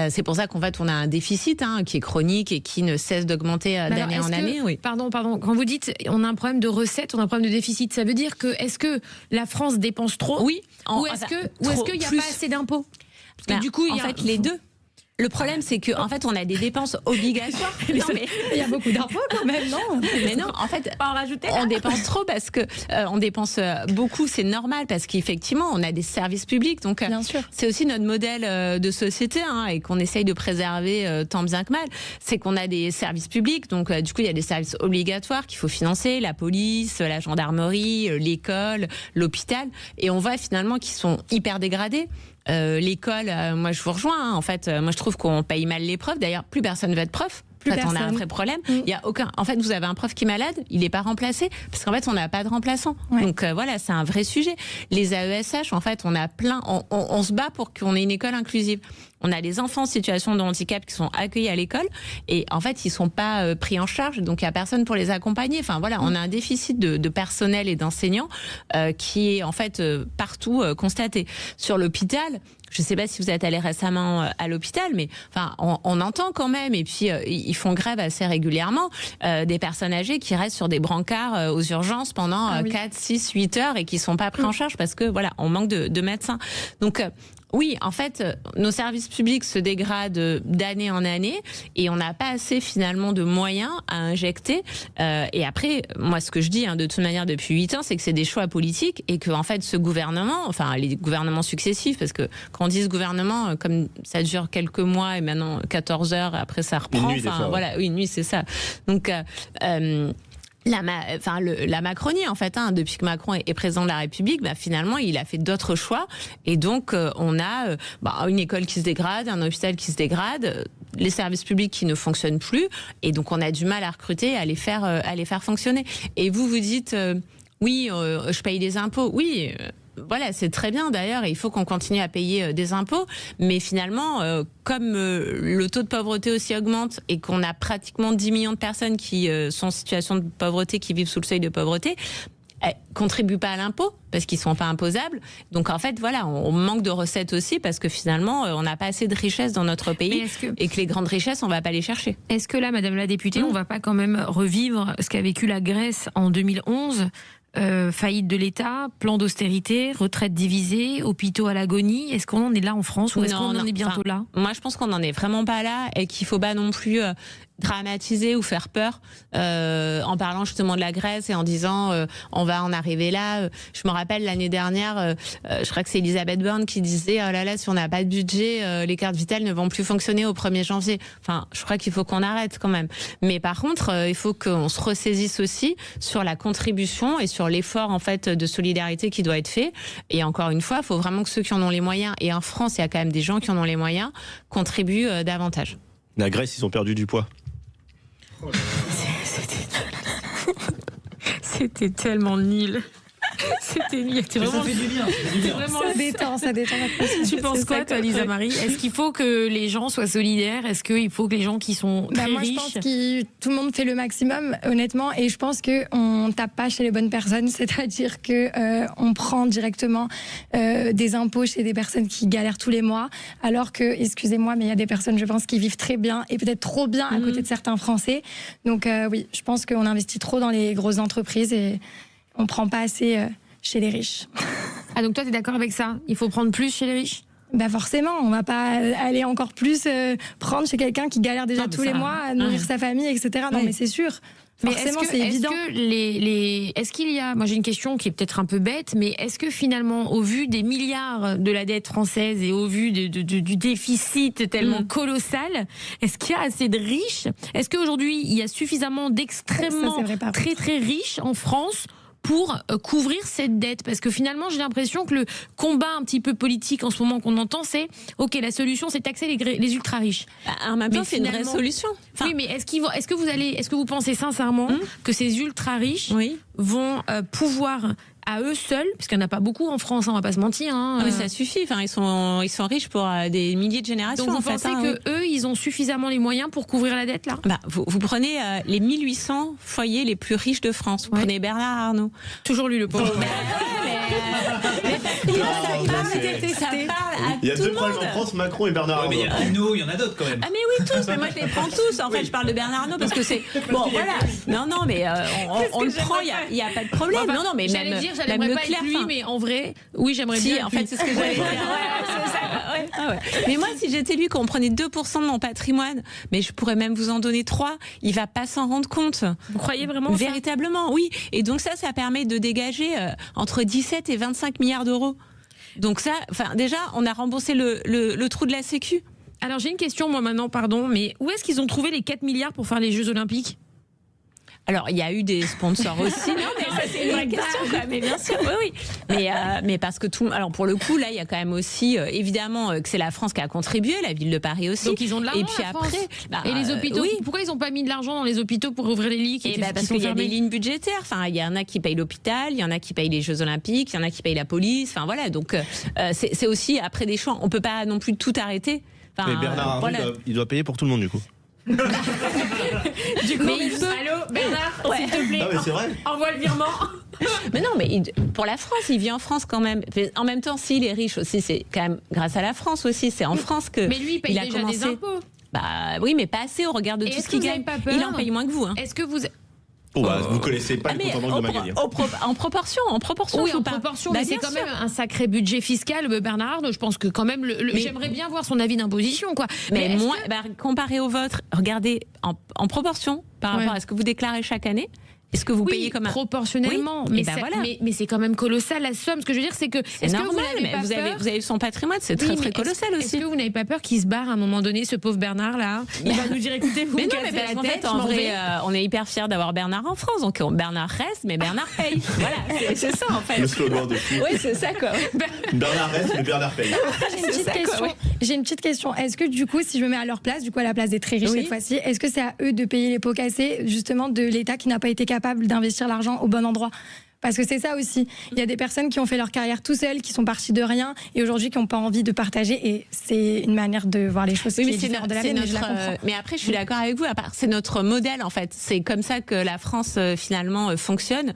H: C'est pour ça qu'en fait, on a un déficit qui est chronique et qui ne cesse d'augmenter d'année en année. Oui.
C: Pardon. Quand vous dites on a un problème de recettes, on a un problème de déficit, ça veut dire est-ce que la France dépense trop?
H: Oui.
C: Ou est-ce qu'il n'y a pas assez d'impôts?
H: Parce que du coup, il y a les deux. Le problème, c'est qu'en fait, on a des dépenses obligatoires. Non, mais...
F: Il y a beaucoup d'impôts quand même, non?
H: Mais non, en fait,
C: pas en rajouter.
H: On dépense trop parce que on dépense beaucoup, c'est normal parce qu'effectivement, on a des services publics. Donc, c'est aussi notre modèle de société et qu'on essaye de préserver tant bien que mal. C'est qu'on a des services publics. Donc, du coup, il y a des services obligatoires qu'il faut financer, la police, la gendarmerie, l'école, l'hôpital. Et on voit finalement qu'ils sont hyper dégradés. L'école, moi je vous rejoins. En fait, moi je trouve qu'on paye mal les profs. D'ailleurs, plus personne veut être prof. On a un vrai problème. Il y a aucun. En fait, vous avez un prof qui est malade, il n'est pas remplacé parce qu'en fait, on n'a pas de remplaçant. Donc voilà, c'est un vrai sujet. Les AESH, en fait, on a plein. On se bat pour qu'on ait une école inclusive. On a des enfants en situation de handicap qui sont accueillis à l'école et en fait, ils sont pas pris en charge. Donc il y a personne pour les accompagner. Enfin voilà, on a un déficit de personnel et d'enseignants qui est en fait partout constaté. Sur l'hôpital, je ne sais pas si vous êtes allé récemment à l'hôpital, mais enfin, on entend quand même. Et puis, ils font grève assez régulièrement. Des personnes âgées qui restent sur des brancards aux urgences pendant 4, 6, 8 heures et qui ne sont pas pris en charge parce que voilà, on manque de médecins. Donc, oui, en fait, nos services publics se dégradent d'année en année et on n'a pas assez finalement de moyens à injecter. Et après, moi, ce que je dis de toute manière depuis 8 ans, c'est que c'est des choix politiques et que en fait, ce gouvernement, enfin les gouvernements successifs, parce que quand on dit ce gouvernement, comme ça dure quelques mois et maintenant 14 heures, après ça reprend.
D: Une nuit,
H: enfin voilà, une nuit, c'est ça. Donc la Macronie, en fait, depuis que Macron est président de la République, finalement, il a fait d'autres choix. Et donc, on a une école qui se dégrade, un hôpital qui se dégrade, les services publics qui ne fonctionnent plus. Et donc, on a du mal à recruter, à les faire fonctionner. Et vous dites, oui, je paye des impôts. Oui, voilà, c'est très bien d'ailleurs, il faut qu'on continue à payer des impôts, mais finalement, comme le taux de pauvreté aussi augmente et qu'on a pratiquement 10 millions de personnes qui sont en situation de pauvreté, qui vivent sous le seuil de pauvreté, contribuent pas à l'impôt parce qu'ils sont pas imposables. Donc en fait, voilà, on manque de recettes aussi parce que finalement, on n'a pas assez de richesses dans notre pays et que les grandes richesses, on va pas les chercher.
C: Est-ce que là, Madame la députée, on va pas quand même revivre ce qu'a vécu la Grèce en 2011 ? Faillite de l'État, plan d'austérité, retraite divisée, hôpitaux à l'agonie. Est-ce qu'on en est là en France ou est-ce qu'on en est bientôt là ?
H: Moi, je pense qu'on n'en est vraiment pas là et qu'il ne faut pas non plus dramatiser ou faire peur en parlant justement de la Grèce et en disant on va en arriver là. Je me rappelle l'année dernière, je crois que c'est Elisabeth Borne qui disait oh là là, si on n'a pas de budget, les cartes vitales ne vont plus fonctionner au 1er janvier. Enfin, je crois qu'il faut qu'on arrête quand même. Mais par contre, il faut qu'on se ressaisisse aussi sur la contribution et sur l'effort en fait de solidarité qui doit être fait. Et encore une fois, il faut vraiment que ceux qui en ont les moyens, et en France, il y a quand même des gens qui en ont les moyens, contribuent davantage.
D: La Grèce, ils ont perdu du poids.
C: C'était tellement nul. C'était nul.
E: Ça fait du bien.
F: Ça détend.
C: Tu penses quoi, toi, Lisa Marie ? Est-ce qu'il faut que les gens soient solidaires ? Est-ce qu'il faut que les gens qui sont très
F: moi,
C: riches...
F: je pense que tout le monde fait le maximum, honnêtement, et je pense qu'on ne tape pas chez les bonnes personnes, c'est-à-dire qu'on prend directement des impôts chez des personnes qui galèrent tous les mois, alors que, excusez-moi, mais il y a des personnes, je pense, qui vivent très bien, et peut-être trop bien à côté de certains Français. Donc oui, je pense qu'on investit trop dans les grosses entreprises et on ne prend pas assez chez les riches.
C: Ah, donc toi, tu es d'accord avec ça ? Il faut prendre plus chez les riches ?
F: Forcément, on ne va pas aller encore plus prendre chez quelqu'un qui galère déjà tous les mois à nourrir sa famille, etc. Non, mais c'est sûr. Forcément, c'est évident.
C: Est-ce qu'il y a... Moi, j'ai une question qui est peut-être un peu bête, mais est-ce que finalement, au vu des milliards de la dette française et au vu du déficit tellement colossal, est-ce qu'il y a assez de riches ? Est-ce qu'aujourd'hui, il y a suffisamment d'extrêmement très, très riches en France pour couvrir cette dette? Parce que finalement, j'ai l'impression que le combat un petit peu politique en ce moment qu'on entend, c'est ok, la solution, c'est taxer les ultra riches.
H: En même temps, c'est une vraie solution.
C: Enfin, oui, mais est-ce que vous pensez sincèrement que ces ultra riches vont pouvoir à eux seuls, parce qu'il n'y en a pas beaucoup en France, on va pas se mentir.
H: Mais ça suffit. Enfin, ils sont riches pour des milliers de générations.
C: Donc vous pensez que eux, ils ont suffisamment les moyens pour couvrir la dette là ?
H: Vous prenez les 1800 foyers les plus riches de France. Vous prenez Bernard Arnault.
C: Toujours lui le pauvre.
D: Il y a deux problèmes en France, Macron et Bernard Arnault.
E: Mais il y a Pinault, il y en a d'autres quand même.
H: Ah mais oui, tous, mais moi je les prends tous. En fait, je parle de Bernard Arnault parce que c'est... Bon, voilà. Non, mais on le prend, il n'y a pas de problème. Non, mais
C: j'allais pas être lui, mais en vrai, oui, j'aimerais bien.
H: En fait, c'est ce que j'allais dire. ouais. Mais moi, si j'étais lui, qu'on prenait 2% de mon patrimoine, mais je pourrais même vous en donner 3, il va pas s'en rendre compte.
C: Vous croyez vraiment ça ?
H: Véritablement, oui. Et donc ça permet de dégager entre 17 et 25 milliards d'euros. Donc ça, déjà, on a remboursé le trou de la Sécu.
C: Alors j'ai une question, moi maintenant, pardon, mais où est-ce qu'ils ont trouvé les 4 milliards pour faire les Jeux Olympiques ?
H: Alors, il y a eu des sponsors aussi. Non, mais ça, c'est une vraie question, quoi. Mais bien sûr, oui. Mais parce que alors, pour le coup, là, il y a quand même aussi, évidemment, que c'est la France qui a contribué, la ville de Paris aussi.
C: Donc, ils ont de l'argent.
H: Et puis après.
C: Et les hôpitaux, pourquoi ils n'ont pas mis de l'argent dans les hôpitaux pour ouvrir les lits
H: parce qu'il y a des lignes budgétaires. Enfin, il y en a qui payent l'hôpital, il y en a qui payent les Jeux Olympiques, il y en a qui payent la police. Enfin, voilà. Donc, c'est aussi après des choix. On ne peut pas non plus tout arrêter.
D: Mais Bernard Arnault, il doit payer pour tout le monde, du coup.
C: Du coup, allô Bernard, s'il te plaît,
D: non, mais c'est vrai.
C: envoie le virement.
H: Mais non, mais pour la France, il vit en France quand même. En même temps, s'il est riche aussi, c'est quand même grâce à la France aussi. C'est en France que.
C: Mais lui, il paye déjà des impôts.
H: Bah oui, mais pas assez au regard de tout ce qu'il gagne. Il en paye moins que vous. Hein.
C: Est-ce que vous
D: vous connaissez pas le compte en banque de Magali.
H: En proportion.
C: Oui, en proportion, mais c'est quand même un sacré budget fiscal, Bernard Arnault. Je pense que quand même, j'aimerais bien voir son avis d'imposition, quoi.
H: Mais moi, comparé au vôtre, regardez en proportion par rapport à ce que vous déclarez chaque année. Est-ce que vous payez comme un...
C: proportionnellement,
H: oui,
C: mais c'est quand même colossal la somme. Ce que je veux dire, c'est que
H: est-ce normal, que vous avez son patrimoine, c'est très colossal aussi.
C: Est-ce que vous n'avez pas peur qu'il se barre à un moment donné, ce pauvre Bernard là? Il va nous dire écoutez, vous me cassez la tête.
H: En vrai, on est hyper fiers d'avoir Bernard en France. Donc Bernard reste, mais Bernard paye. Voilà, c'est ça en fait.
D: Le slogan de fou.
H: Oui, c'est ça quoi.
D: Bernard reste, mais Bernard paye.
F: J'ai une petite question. Est-ce que du coup, si je me mets à leur place, du coup à la place des très riches cette fois-ci, est-ce que c'est à eux de payer les pots cassés justement de l'État qui n'a pas été capable d'investir l'argent au bon endroit? Parce que c'est ça aussi. Il y a des personnes qui ont fait leur carrière tout seules, qui sont parties de rien et aujourd'hui qui n'ont pas envie de partager. Et c'est une manière de voir les choses qui est différente de la mienne, mais je la comprends.
H: Mais après, je suis d'accord avec vous. C'est notre modèle, en fait. C'est comme ça que la France, finalement, fonctionne.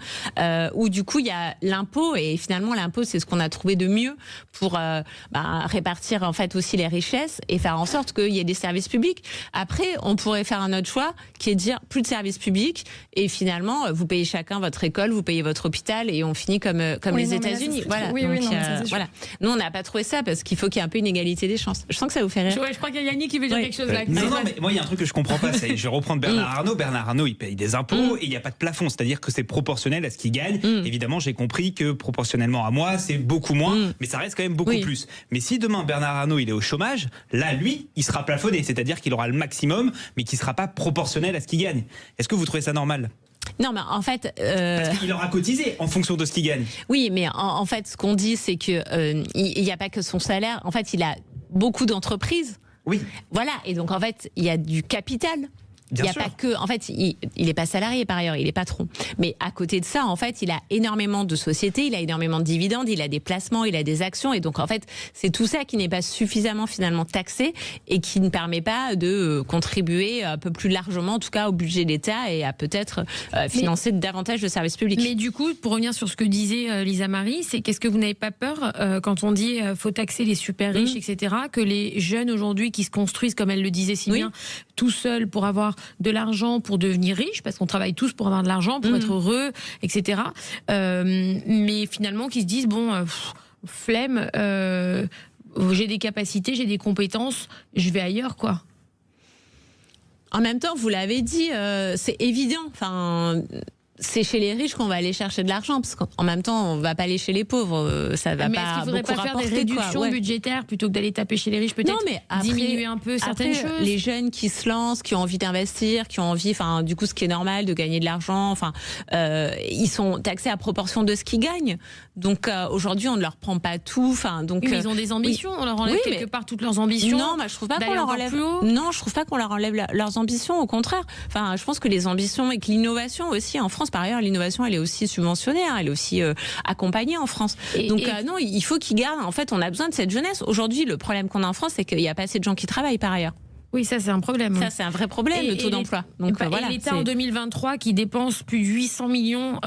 H: Où, du coup, il y a l'impôt. Et finalement, l'impôt, c'est ce qu'on a trouvé de mieux pour répartir, en fait, aussi les richesses et faire en sorte qu'il y ait des services publics. Après, on pourrait faire un autre choix qui est de dire plus de services publics. Et finalement, vous payez chacun votre école, vous payez votre hôpital et on finit comme les États-Unis. Voilà. Voilà. Nous, on n'a pas trouvé ça parce qu'il faut qu'il y ait un peu une égalité des chances. Je sens que ça vous fait rire.
C: Je crois qu'il y a Yannick qui veut dire quelque chose là.
E: Non, mais moi, il y a un truc que je comprends pas. Je vais reprendre Bernard Arnault. Bernard Arnault, il paye des impôts et il n'y a pas de plafond. C'est-à-dire que c'est proportionnel à ce qu'il gagne. Évidemment, j'ai compris que proportionnellement à moi, c'est beaucoup moins, mais ça reste quand même beaucoup plus. Mais si demain Bernard Arnault, il est au chômage, là, lui, il sera plafonné. C'est-à-dire qu'il aura le maximum, mais qui ne sera pas proportionnel à ce qu'il gagne. Est-ce que vous trouvez ça normal ?
H: Non, mais en fait...
E: Parce qu'il aura cotisé en fonction de ce qu'il gagne.
H: Oui, mais en fait, ce qu'on dit, c'est qu'il n'y a pas que son salaire. En fait, il a beaucoup d'entreprises.
E: Oui.
H: Voilà, et donc en fait, il y a du capital. Il n'y a pas que... En fait, il n'est pas salarié par ailleurs, il est patron. Mais à côté de ça, en fait, il a énormément de sociétés, il a énormément de dividendes, il a des placements, il a des actions. Et donc, en fait, c'est tout ça qui n'est pas suffisamment finalement taxé et qui ne permet pas de contribuer un peu plus largement, en tout cas, au budget d'État et à peut-être financer davantage de services publics.
C: Mais du coup, pour revenir sur ce que disait Lisa Marie, c'est qu'est-ce que vous n'avez pas peur quand on dit faut taxer les super riches, etc., que les jeunes aujourd'hui qui se construisent, comme elle le disait si bien, tout seuls pour avoir de l'argent pour devenir riche, parce qu'on travaille tous pour avoir de l'argent, pour être heureux, etc. Mais finalement, qui se disent, flemme, j'ai des capacités, j'ai des compétences, je vais ailleurs, quoi.
H: En même temps, vous l'avez dit, c'est évident. Enfin... C'est chez les riches qu'on va aller chercher de l'argent, parce qu'en même temps, on va pas aller chez les pauvres. Ça va pas.
C: Est-ce qu'il faudrait pas faire des réductions budgétaires plutôt que d'aller taper chez les riches, peut-être? Non, mais après, diminuer un peu certaines choses.
H: Les jeunes qui se lancent, qui ont envie d'investir, qui ont envie, du coup, ce qui est normal, de gagner de l'argent. Ils sont taxés à proportion de ce qu'ils gagnent. Donc aujourd'hui, on ne leur prend pas tout.
C: Mais ils ont des ambitions. On leur enlève quelque part toutes leurs ambitions.
H: Non, je trouve pas qu'on leur enlève. Non, je trouve pas qu'on leur enlève leurs ambitions. Au contraire. Je pense que les ambitions et que l'innovation aussi en France. Par ailleurs, l'innovation, elle est aussi subventionnée, elle est aussi accompagnée en France. Non, il faut qu'ils gardent. En fait, on a besoin de cette jeunesse. Aujourd'hui, le problème qu'on a en France, c'est qu'il n'y a pas assez de gens qui travaillent par ailleurs.
C: Oui, ça c'est un problème.
H: Ça c'est un vrai problème, le taux d'emploi. Donc
C: et l'État en 2023 qui dépense plus de 800 millions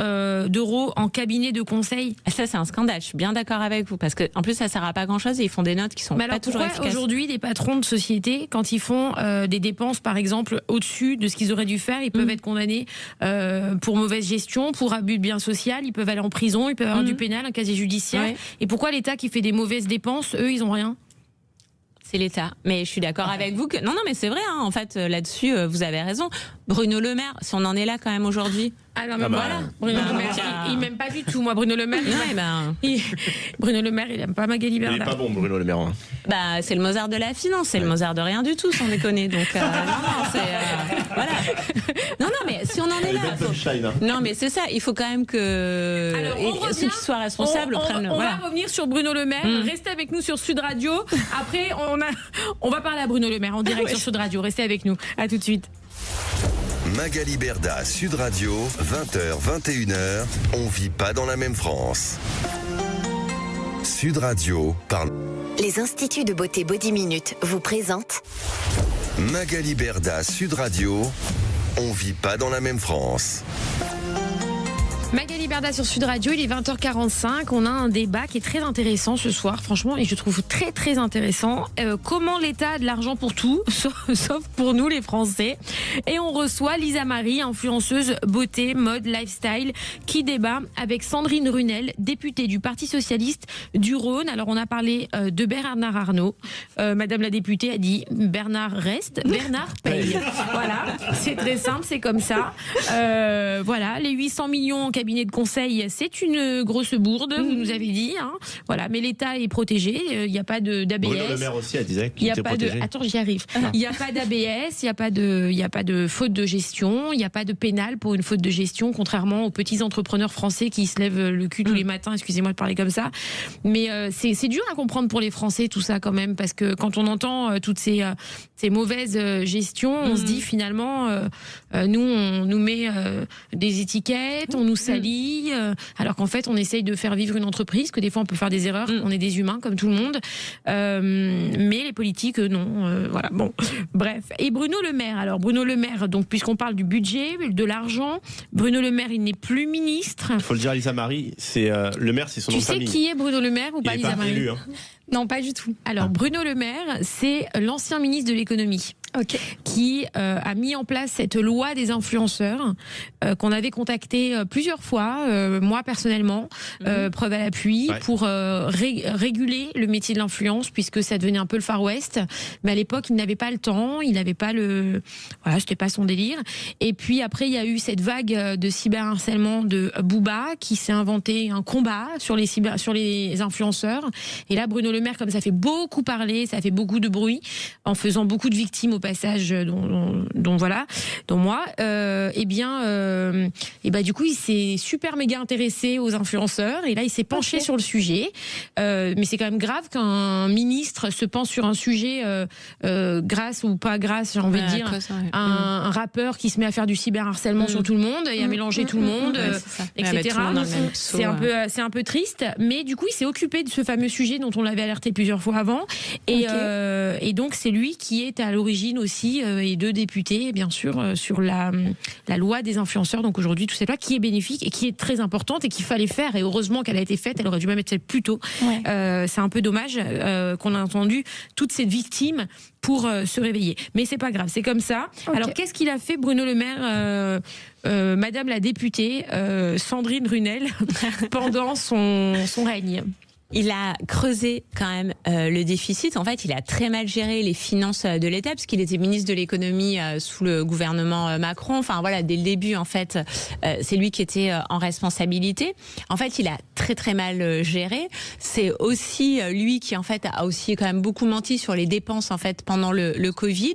C: d'euros en cabinet de conseil.
H: Ça c'est un scandale. Je suis bien d'accord avec vous parce que en plus ça sert à pas grand-chose et ils font des notes qui sont pas toujours efficaces.
C: Aujourd'hui, des patrons de société, quand ils font des dépenses par exemple au-dessus de ce qu'ils auraient dû faire, ils peuvent être condamnés pour mauvaise gestion, pour abus de biens sociaux, ils peuvent aller en prison, ils peuvent avoir du pénal, un casier judiciaire. Ouais. Et pourquoi l'État qui fait des mauvaises dépenses, eux, ils ont rien?
H: C'est l'État. Mais je suis d'accord avec vous que... Non, mais c'est vrai, en fait, là-dessus, vous avez raison. Bruno Le Maire, si on en est là quand même aujourd'hui...
C: Ah non, mais voilà. Bruno Le Maire, il m'aime pas du tout. Moi, Bruno Le Maire, Bruno Le Maire, il aime pas Magali Berda.
D: Il est pas bon, Bruno Le Maire. Hein.
H: Bah, c'est le Mozart de la finance, c'est le Mozart de rien du tout, sans déconner. Donc, c'est... voilà. Non, mais si on en est là... Non, mais c'est ça, il faut quand même que ceux qui soient responsables prennent...
C: On va revenir sur Bruno Le Maire. Restez avec nous sur Sud Radio. Après, on va parler à Bruno Le Maire en direct sur Sud Radio. Restez avec nous. À tout de suite.
B: Magali Berda, Sud Radio, 20h, 21h. On vit pas dans la même France. Sud Radio parle.
A: Les instituts de beauté Body Minute vous présentent
B: Magali Berda, Sud Radio. On vit pas dans la même France.
C: Magali Berda sur Sud Radio, il est 20h45. On a un débat qui est très intéressant ce soir, franchement, et je trouve très très intéressant. Comment l'État a de l'argent pour tout, sauf pour nous les Français. Et on reçoit Lisa Marie, influenceuse beauté, mode, lifestyle, qui débat avec Sandrine Runel, députée du Parti Socialiste du Rhône. Alors on a parlé de Bernard Arnault. Madame la députée a dit Bernard reste, Bernard paye. Voilà, c'est très simple, c'est comme ça. Voilà, les 800 millions en cabinet de conseil, c'est une grosse bourde, vous nous avez dit. Hein. Voilà, mais l'État est protégé, il n'y a pas d'ABS.
D: Bruno Le Maire aussi, elle disait qu'il était protégé.
C: Attends, j'y arrive. Il n'y a pas d'ABS, il n'y a pas de faute de gestion, il n'y a pas de pénal pour une faute de gestion, contrairement aux petits entrepreneurs français qui se lèvent le cul tous les matins, excusez-moi de parler comme ça. Mais c'est dur à comprendre pour les Français tout ça quand même, parce que quand on entend toutes ces mauvaises gestions, on se dit finalement, nous on nous met des étiquettes, on nous salit, alors qu'en fait on essaye de faire vivre une entreprise, que des fois on peut faire des erreurs, on est des humains comme tout le monde, mais les politiques non, voilà, bon, bref. Et Bruno Le Maire, alors Bruno Le Maire, donc puisqu'on parle du budget, de l'argent, Bruno Le Maire il n'est plus ministre.
D: Il faut le dire, Lisa Marie, Le Maire c'est son nom de famille.
C: Tu sais qui est Bruno Le Maire ou pas, Lisa Marie?
D: Élu, hein.
F: Non, pas du tout.
C: Alors Bruno Le Maire, c'est l'ancien ministre de l'économie. Qui a mis en place cette loi des influenceurs qu'on avait contacté plusieurs fois, moi personnellement, preuve à l'appui, pour réguler le métier de l'influence, puisque ça devenait un peu le Far West. Mais à l'époque, il n'avait pas le temps, il n'avait pas le... Voilà, c'était pas son délire. Et puis après, il y a eu cette vague de cyberharcèlement de Booba, qui s'est inventé un combat sur les influenceurs. Et là, Bruno Le Maire, comme ça fait beaucoup parler, ça fait beaucoup de bruit, en faisant beaucoup de victimes au passage, dont moi, du coup il s'est super méga intéressé aux influenceurs, et là il s'est penché sur le sujet, mais c'est quand même grave qu'un ministre se penche sur un sujet grâce ou pas grâce, j'ai envie de dire, un rappeur qui se met à faire du cyberharcèlement sur tout le monde et à mélanger tout le monde, etc. C'est un peu triste, mais du coup il s'est occupé de ce fameux sujet dont on l'avait alerté plusieurs fois avant, et donc c'est lui qui est à l'origine aussi, et deux députés bien sûr, sur la loi des influenceurs. Donc aujourd'hui toute cette loi qui est bénéfique et qui est très importante et qu'il fallait faire, et heureusement qu'elle a été faite, elle aurait dû même être faite plus tôt. C'est un peu dommage qu'on a entendu toutes ces victimes pour se réveiller, mais c'est pas grave, c'est comme ça. Alors qu'est-ce qu'il a fait Bruno Le Maire, Madame la députée Sandrine Runel pendant son règne?
H: Il a creusé quand même le déficit. En fait, il a très mal géré les finances de l'État, puisqu'il était ministre de l'économie sous le gouvernement Macron. Enfin voilà, dès le début, en fait, c'est lui qui était en responsabilité. En fait, il a très très mal géré. C'est aussi lui qui en fait a aussi quand même beaucoup menti sur les dépenses en fait pendant le Covid,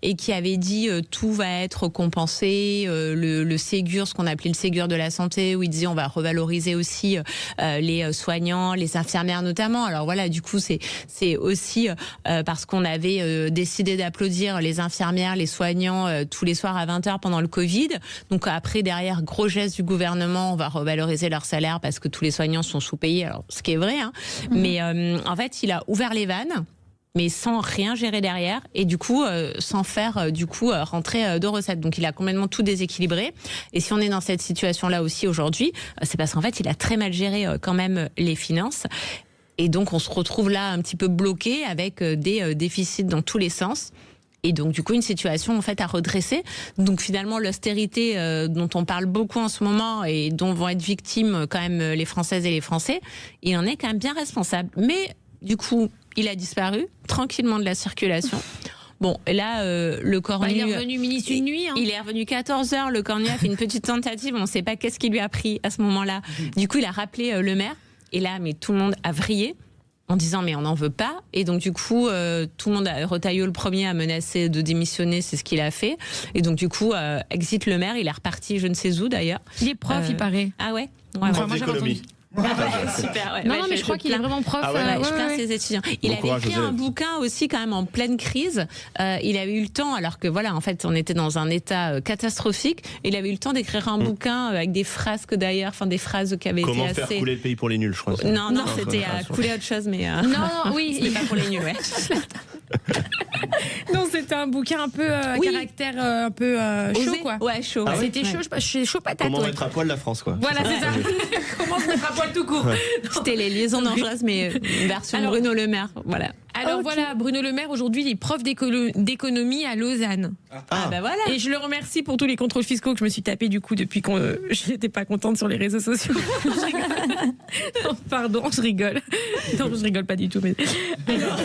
H: et qui avait dit tout va être compensé, le Ségur, ce qu'on appelait le Ségur de la santé, où il disait on va revaloriser aussi les soignants, les infirmières notamment. Alors voilà, du coup c'est aussi parce qu'on avait décidé d'applaudir les infirmières, les soignants tous les soirs à 20h pendant le Covid. Donc après, derrière, gros geste du gouvernement, on va revaloriser leur salaire parce que tous les soignants sont sous-payés. Alors ce qui est vrai, hein. Mais en fait, il a ouvert les vannes, mais sans rien gérer derrière, et du coup sans faire rentrer de recettes. Donc il a complètement tout déséquilibré. Et si on est dans cette situation-là aussi aujourd'hui, c'est parce qu'en fait il a très mal géré quand même les finances. Et donc on se retrouve là un petit peu bloqué avec des déficits dans tous les sens. Et donc du coup une situation en fait à redresser. Donc finalement l'austérité dont on parle beaucoup en ce moment et dont vont être victimes quand même les Françaises et les Français, il en est quand même bien responsable. Mais du coup, il a disparu tranquillement de la circulation. Bon, et là, le Cornu...
C: il est revenu ministre une nuit.
H: Il est revenu 14h, le Cornu a fait une petite tentative, on ne sait pas qu'est-ce qui lui a pris à ce moment-là. Du coup, il a rappelé le maire, et là, mais tout le monde a vrillé, en disant mais on n'en veut pas. Et donc du coup, tout le monde Retailleau le premier a menacé de démissionner, c'est ce qu'il a fait. Et donc du coup, exit le maire, il est reparti je ne sais où d'ailleurs.
C: Il est prof, il paraît.
H: Ah ouais,
D: prof d'économie.
H: Super, ouais.
C: Non, mais je crois qu'il est vraiment prof.
H: Je plains ses étudiants. Il avait écrit un bouquin aussi quand même en pleine crise. Il avait eu le temps, alors que voilà, en fait, on était dans un état catastrophique. Il avait eu le temps d'écrire un bouquin avec des phrases que d'ailleurs, enfin des phrases qui avaient été assez...
D: Comment faire couler le pays pour les nuls, je crois.
H: Non, c'était à couler autre chose, mais
C: non, oui,
H: c'était pas pour les nuls, ouais.
C: Non, c'était un bouquin un peu caractère un peu chaud, quoi.
H: Ouais, chaud.
C: Ah, c'était chaud patate.
D: Comment mettre à poil la France, quoi.
C: Voilà, c'est ça. Comment se mettre à poil tout court.
H: C'était les liaisons dangereuses, mais version Bruno Le Maire. Voilà.
C: Alors voilà, Bruno Le Maire, aujourd'hui, il est prof d'économie à Lausanne.
H: Ah bah voilà.
C: Et je le remercie pour tous les contrôles fiscaux que je me suis tapé du coup depuis que je n'étais pas contente sur les réseaux sociaux. Non, pardon, je rigole. Non, je rigole pas du tout. Mais... Alors,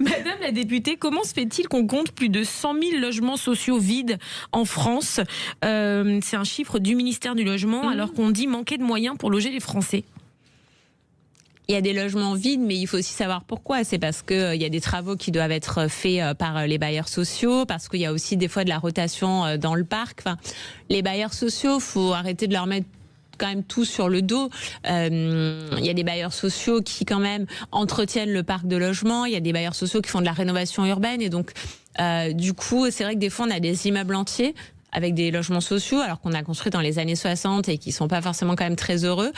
C: Madame la députée, comment se fait-il qu'on compte plus de 100 000 logements sociaux vides en France ? C'est un chiffre du ministère du Logement, alors qu'on dit manquer de moyens pour loger les Français.
H: Il y a des logements vides, mais il faut aussi savoir pourquoi. C'est parce qu'il y a des travaux qui doivent être faits par les bailleurs sociaux, parce qu'il y a aussi des fois de la rotation dans le parc. Enfin, les bailleurs sociaux, il faut arrêter de leur mettre quand même tout sur le dos. Il y a des bailleurs sociaux qui quand même entretiennent le parc de logement. Il y a des bailleurs sociaux qui font de la rénovation urbaine. Et donc, du coup, c'est vrai que des fois, on a des immeubles entiers avec des logements sociaux, alors qu'on a construit dans les années 60 et qui sont pas forcément quand même très heureux.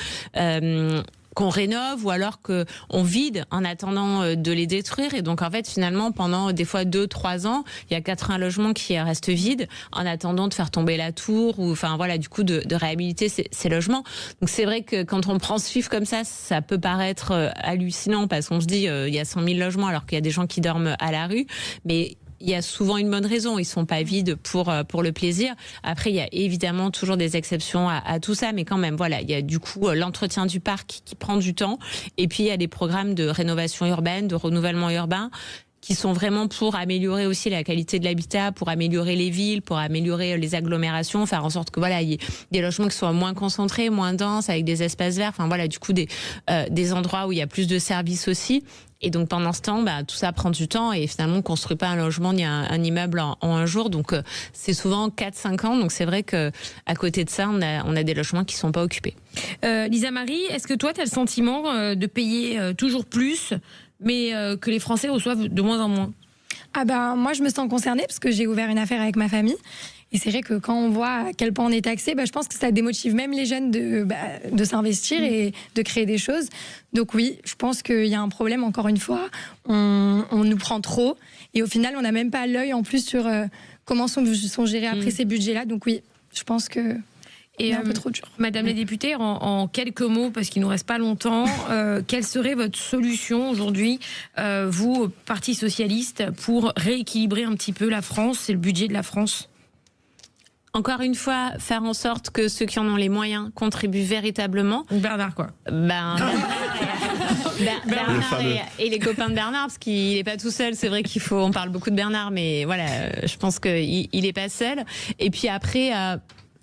H: Qu'on rénove ou alors qu'on vide en attendant de les détruire. Et donc, en fait, finalement, pendant des fois 2-3 ans, il y a 80 logements qui restent vides en attendant de faire tomber la tour ou, enfin, voilà, du coup, de réhabiliter ces logements. Donc, c'est vrai que quand on prend ce chiffre comme ça peut paraître hallucinant parce qu'on se dit, il y a 100 000 logements alors qu'il y a des gens qui dorment à la rue. Mais il y a souvent une bonne raison, ils sont pas vides pour le plaisir. Après, il y a évidemment toujours des exceptions à tout ça, mais quand même, voilà, il y a du coup l'entretien du parc qui prend du temps, et puis il y a des programmes de rénovation urbaine, de renouvellement urbain, qui sont vraiment pour améliorer aussi la qualité de l'habitat, pour améliorer les villes, pour améliorer les agglomérations, faire en sorte que voilà, il y ait des logements qui soient moins concentrés, moins denses, avec des espaces verts, enfin voilà, du coup des endroits où il y a plus de services aussi. Et donc pendant ce temps, tout ça prend du temps et finalement on ne construit pas un logement ni un immeuble en un jour. Donc c'est souvent 4-5 ans. Donc c'est vrai qu'à côté de ça, on a des logements qui ne sont pas occupés.
C: Lisa Marie, est-ce que toi tu as le sentiment de payer toujours plus, mais que les Français reçoivent de moins en moins ?
F: Moi je me sens concernée parce que j'ai ouvert une affaire avec ma famille. Et c'est vrai que quand on voit à quel point on est taxé, je pense que ça démotive même les jeunes de s'investir et de créer des choses. Donc oui, je pense qu'il y a un problème, encore une fois. On nous prend trop. Et au final, on n'a même pas l'œil en plus sur comment sont gérés après ces budgets-là. Donc oui, je pense que c'est un peu trop dur.
C: Madame la députée, en quelques mots, parce qu'il ne nous reste pas longtemps, quelle serait votre solution aujourd'hui, vous, Parti Socialiste, pour rééquilibrer un petit peu la France et le budget de la France ?
H: Encore une fois, faire en sorte que ceux qui en ont les moyens contribuent véritablement.
C: Bernard, quoi.
H: Bernard et les copains de Bernard, parce qu'il n'est pas tout seul. C'est vrai on parle beaucoup de Bernard, mais voilà, je pense qu'il n'est pas seul. Et puis après,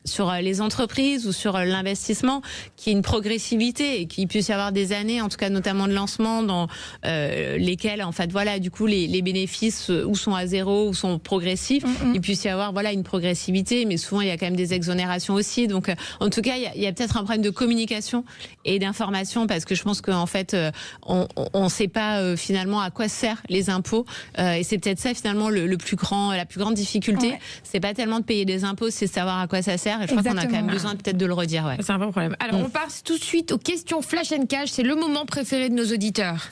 H: sur les entreprises ou sur l'investissement, qu'il y ait une progressivité et qu'il puisse y avoir des années, en tout cas notamment de lancement, dans lesquelles, en fait, voilà, du coup, les bénéfices ou sont à zéro ou sont progressifs. Il puisse y avoir, voilà, une progressivité, mais souvent il y a quand même des exonérations aussi. Donc, en tout cas, il y a peut-être un problème de communication et d'information, parce que je pense qu'en fait, on ne sait pas finalement à quoi servent les impôts, et c'est peut-être ça finalement la plus grande difficulté. Ouais. C'est pas tellement de payer des impôts, c'est savoir à quoi ça sert. Et je crois qu'on a quand même besoin peut-être de le redire. Ouais.
C: C'est un vrai problème. Alors on passe tout de suite aux questions Flash & Cash. C'est le moment préféré de nos auditeurs.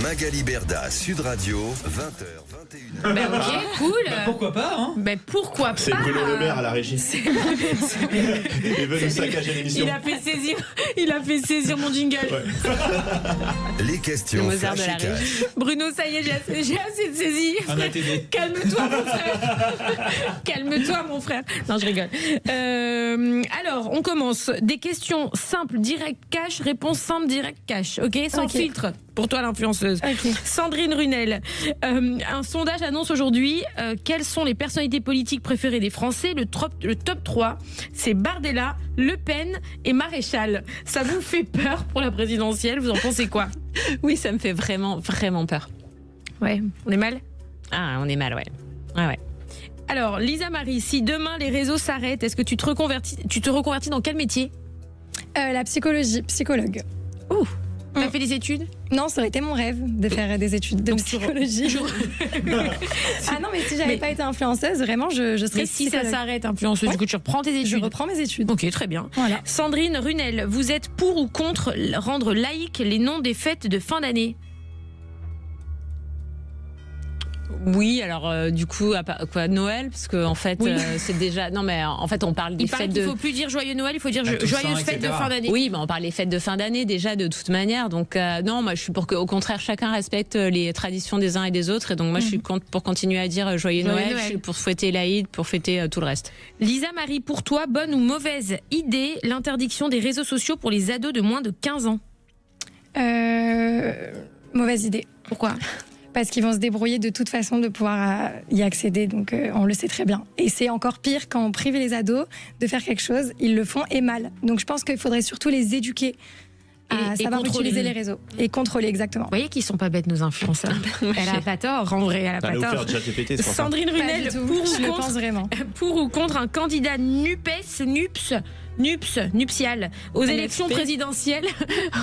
B: Magali Berda, Sud Radio, 20h. 21h.
C: Bah ok, cool.
E: Pourquoi pas, hein?
C: Bah pourquoi pas?
D: C'est Bruno Le Maire à la régie. Il veut nous saccager l'émission.
C: Il a fait saisir mon jingle.
B: Les
H: Le
B: questions
H: Mozart de
B: flash
H: la
B: et cash.
C: Bruno, ça y est, j'ai assez de saisie.
E: Un ATV.
C: Calme-toi, mon frère. Calme-toi, mon frère. Non, je rigole. Alors, on commence. Des questions simples, direct, cash. Réponse simple, direct, cash. Ok, sans filtre. Pour toi, l'influenceuse.
F: Ok.
C: Sandrine Runel. Un sondage annonce aujourd'hui quelles sont les personnalités politiques préférées des Français. Le top 3, c'est Bardella, Le Pen et Maréchal. Ça vous fait peur pour la présidentielle? Vous en pensez quoi?
H: Oui, ça me fait vraiment, vraiment peur.
C: Ouais, on est mal?
H: Ah, on est mal, ouais. Ah ouais.
C: Alors, Lisa Marie, si demain les réseaux s'arrêtent, est-ce que tu te reconvertis dans quel métier?
F: La psychologie, psychologue.
C: Ouh, t'as fait des études?
F: Non, ça aurait été mon rêve de faire des études de psychologie. Ah non, mais si j'avais pas été influenceuse, vraiment, je serais
C: Mais si ça
F: psychologue.
C: s'arrête, influenceuse, du coup, tu reprends tes
F: Je
C: études?
F: reprends mes études.
C: Ok, très bien.
F: Voilà.
C: Sandrine Runel, vous êtes pour ou contre rendre laïques les noms des fêtes de fin d'année?
H: Oui, alors du coup, quoi, Noël, parce que en fait,
C: Oui.
H: c'est déjà. Non, mais en fait, on parle des
C: Il paraît
H: fêtes
C: qu'il
H: de.
C: faut plus dire joyeux Noël, il faut dire
E: La Toussaint,
C: joyeuses fêtes de
E: etc.
C: fin d'année.
H: Oui, mais on parle des fêtes de fin d'année déjà de toute manière. Donc non, moi je suis pour qu'au contraire chacun respecte les traditions des uns et des autres. Et donc moi je suis pour continuer à dire joyeux Noël. Je suis pour fêter l'Aïd, pour fêter tout le reste.
C: Lisa Marie, pour toi, bonne ou mauvaise idée l'interdiction des réseaux sociaux pour les ados de moins de 15 ans?
F: Mauvaise idée.
C: Pourquoi?
F: Parce qu'ils vont se débrouiller de toute façon de pouvoir y accéder, donc on le sait très bien. Et c'est encore pire quand on prive les ados de faire quelque chose, ils le font et mal. Donc je pense qu'il faudrait surtout les éduquer à
C: Et
F: savoir
C: contrôler.
F: utiliser les réseaux. Et contrôler, exactement.
C: Vous voyez qu'ils sont pas bêtes, nos influenceurs. Elle a pas tort, en vrai, elle a pas
D: Allez vous faire
C: tort.
D: ChatGPT, c'est pour ça.
C: Sandrine
F: Pas
C: Runel,
F: du tout.
C: pour
F: Je
C: ou
F: le
C: contre
F: pense vraiment.
C: Pour ou contre un candidat nuptial aux élections présidentielles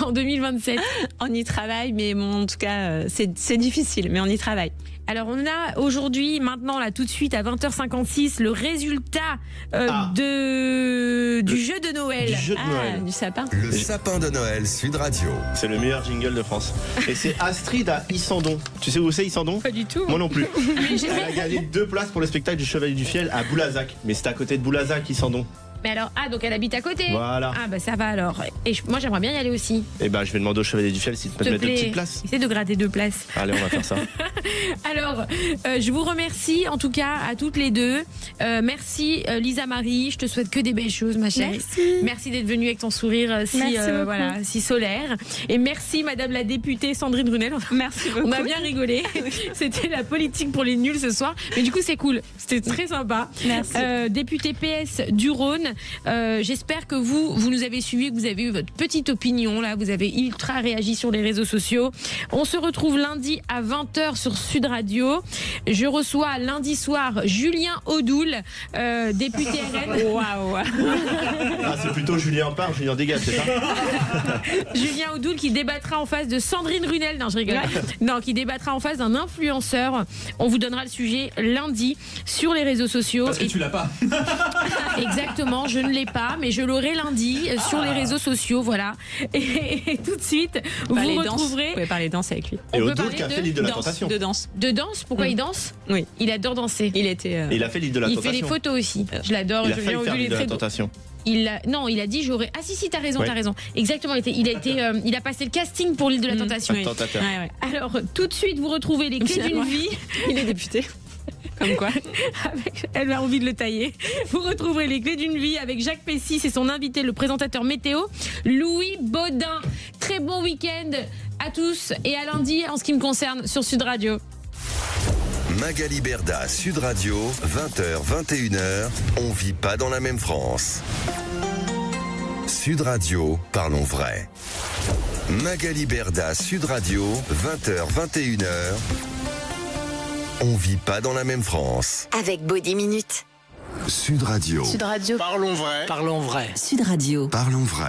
C: en 2027?
H: On y travaille, mais bon, en tout cas, c'est difficile, mais on y travaille.
C: Alors on a aujourd'hui, maintenant là tout de suite à 20h56, le résultat du jeu de Noël.
D: Du jeu de Noël.
H: Du sapin.
B: Le sapin de Noël Sud Radio.
D: C'est le meilleur jingle de France. Et c'est Astrid à Issandon. Tu sais où c'est Issandon?
C: Pas du tout.
D: Moi non plus. Elle a gagné 2 places pour le spectacle du Chevalier du Fiel à Boulazac. Mais c'est à côté de Boulazac, Issandon.
C: Mais alors, donc elle habite à côté.
D: Voilà.
C: Ah bah ça va alors. Et moi j'aimerais bien y aller aussi.
D: Et ben je vais demander au Chevalier du Fiel s'il peut te mettre 2 petites places.
C: Essaye de gratter 2 places.
D: Allez, on va faire ça.
C: Alors, je vous remercie en tout cas à toutes les deux. Merci Lisa Marie, je te souhaite que des belles choses ma chérie. Merci d'être venue avec ton sourire si solaire. Et merci Madame la députée Sandrine Runel.
H: Merci beaucoup.
C: On a bien rigolé. C'était la politique pour les nuls ce soir. Mais du coup c'est cool. C'était très sympa.
H: Merci.
C: Député PS du Rhône. J'espère que vous nous avez suivis, que vous avez eu votre petite opinion là, vous avez ultra réagi sur les réseaux sociaux. On se retrouve lundi à 20h sur Sud Radio. Je reçois lundi soir Julien Audoul, député RN.
H: Waouh.
D: Ah, c'est plutôt Julien Parr, Julien Dégage, c'est ça?
C: Julien Audoul qui débattra en face de Sandrine Runel. Non, je rigole. Non, qui débattra en face d'un influenceur. On vous donnera le sujet lundi sur les réseaux sociaux.
E: Parce que tu l'as pas.
C: Exactement, je ne l'ai pas, mais je l'aurai lundi sur les réseaux sociaux, voilà. Et tout de suite, vous retrouverez.
H: Vous pouvez parler danse avec lui.
D: Et
C: On peut
D: Audoul
C: parler
D: qui a
C: de
D: fait l'île de la tentation.
H: De danse.
C: De danse. Pourquoi il danse?
H: Oui.
C: Il adore danser.
H: Il était.
D: Et il a fait l'île de la
C: Il
D: tentation.
C: fait les photos aussi. Je l'adore.
D: Il a
C: Julien
D: failli faire
C: Audoul est
D: l'île de la
C: très beau.
D: tentation.
C: Non, il a dit j'aurais. Ah si, t'as raison,
D: Ouais.
C: t'as raison. Exactement. Il a passé le casting pour l'île de la tentation.
H: Oui.
D: Tentateur.
H: Ouais, ouais.
C: Alors tout de suite, vous retrouvez les clés d'une vie.
H: Il est député. Comme quoi.
C: Elle a envie de le tailler. Vous retrouverez les clés d'une vie avec Jacques Pessis et son invité, le présentateur météo, Louis Baudin. Très bon week-end à tous et à lundi en ce qui me concerne sur Sud Radio.
B: Magali Berda, Sud Radio, 20h, 21h. On vit pas dans la même France. Sud Radio, parlons vrai. Magali Berda, Sud Radio, 20h, 21h. On vit pas dans la même France.
A: Avec Body Minute.
B: Sud Radio.
A: Sud Radio.
I: Parlons vrai. Parlons vrai.
A: Sud Radio.
B: Parlons vrai.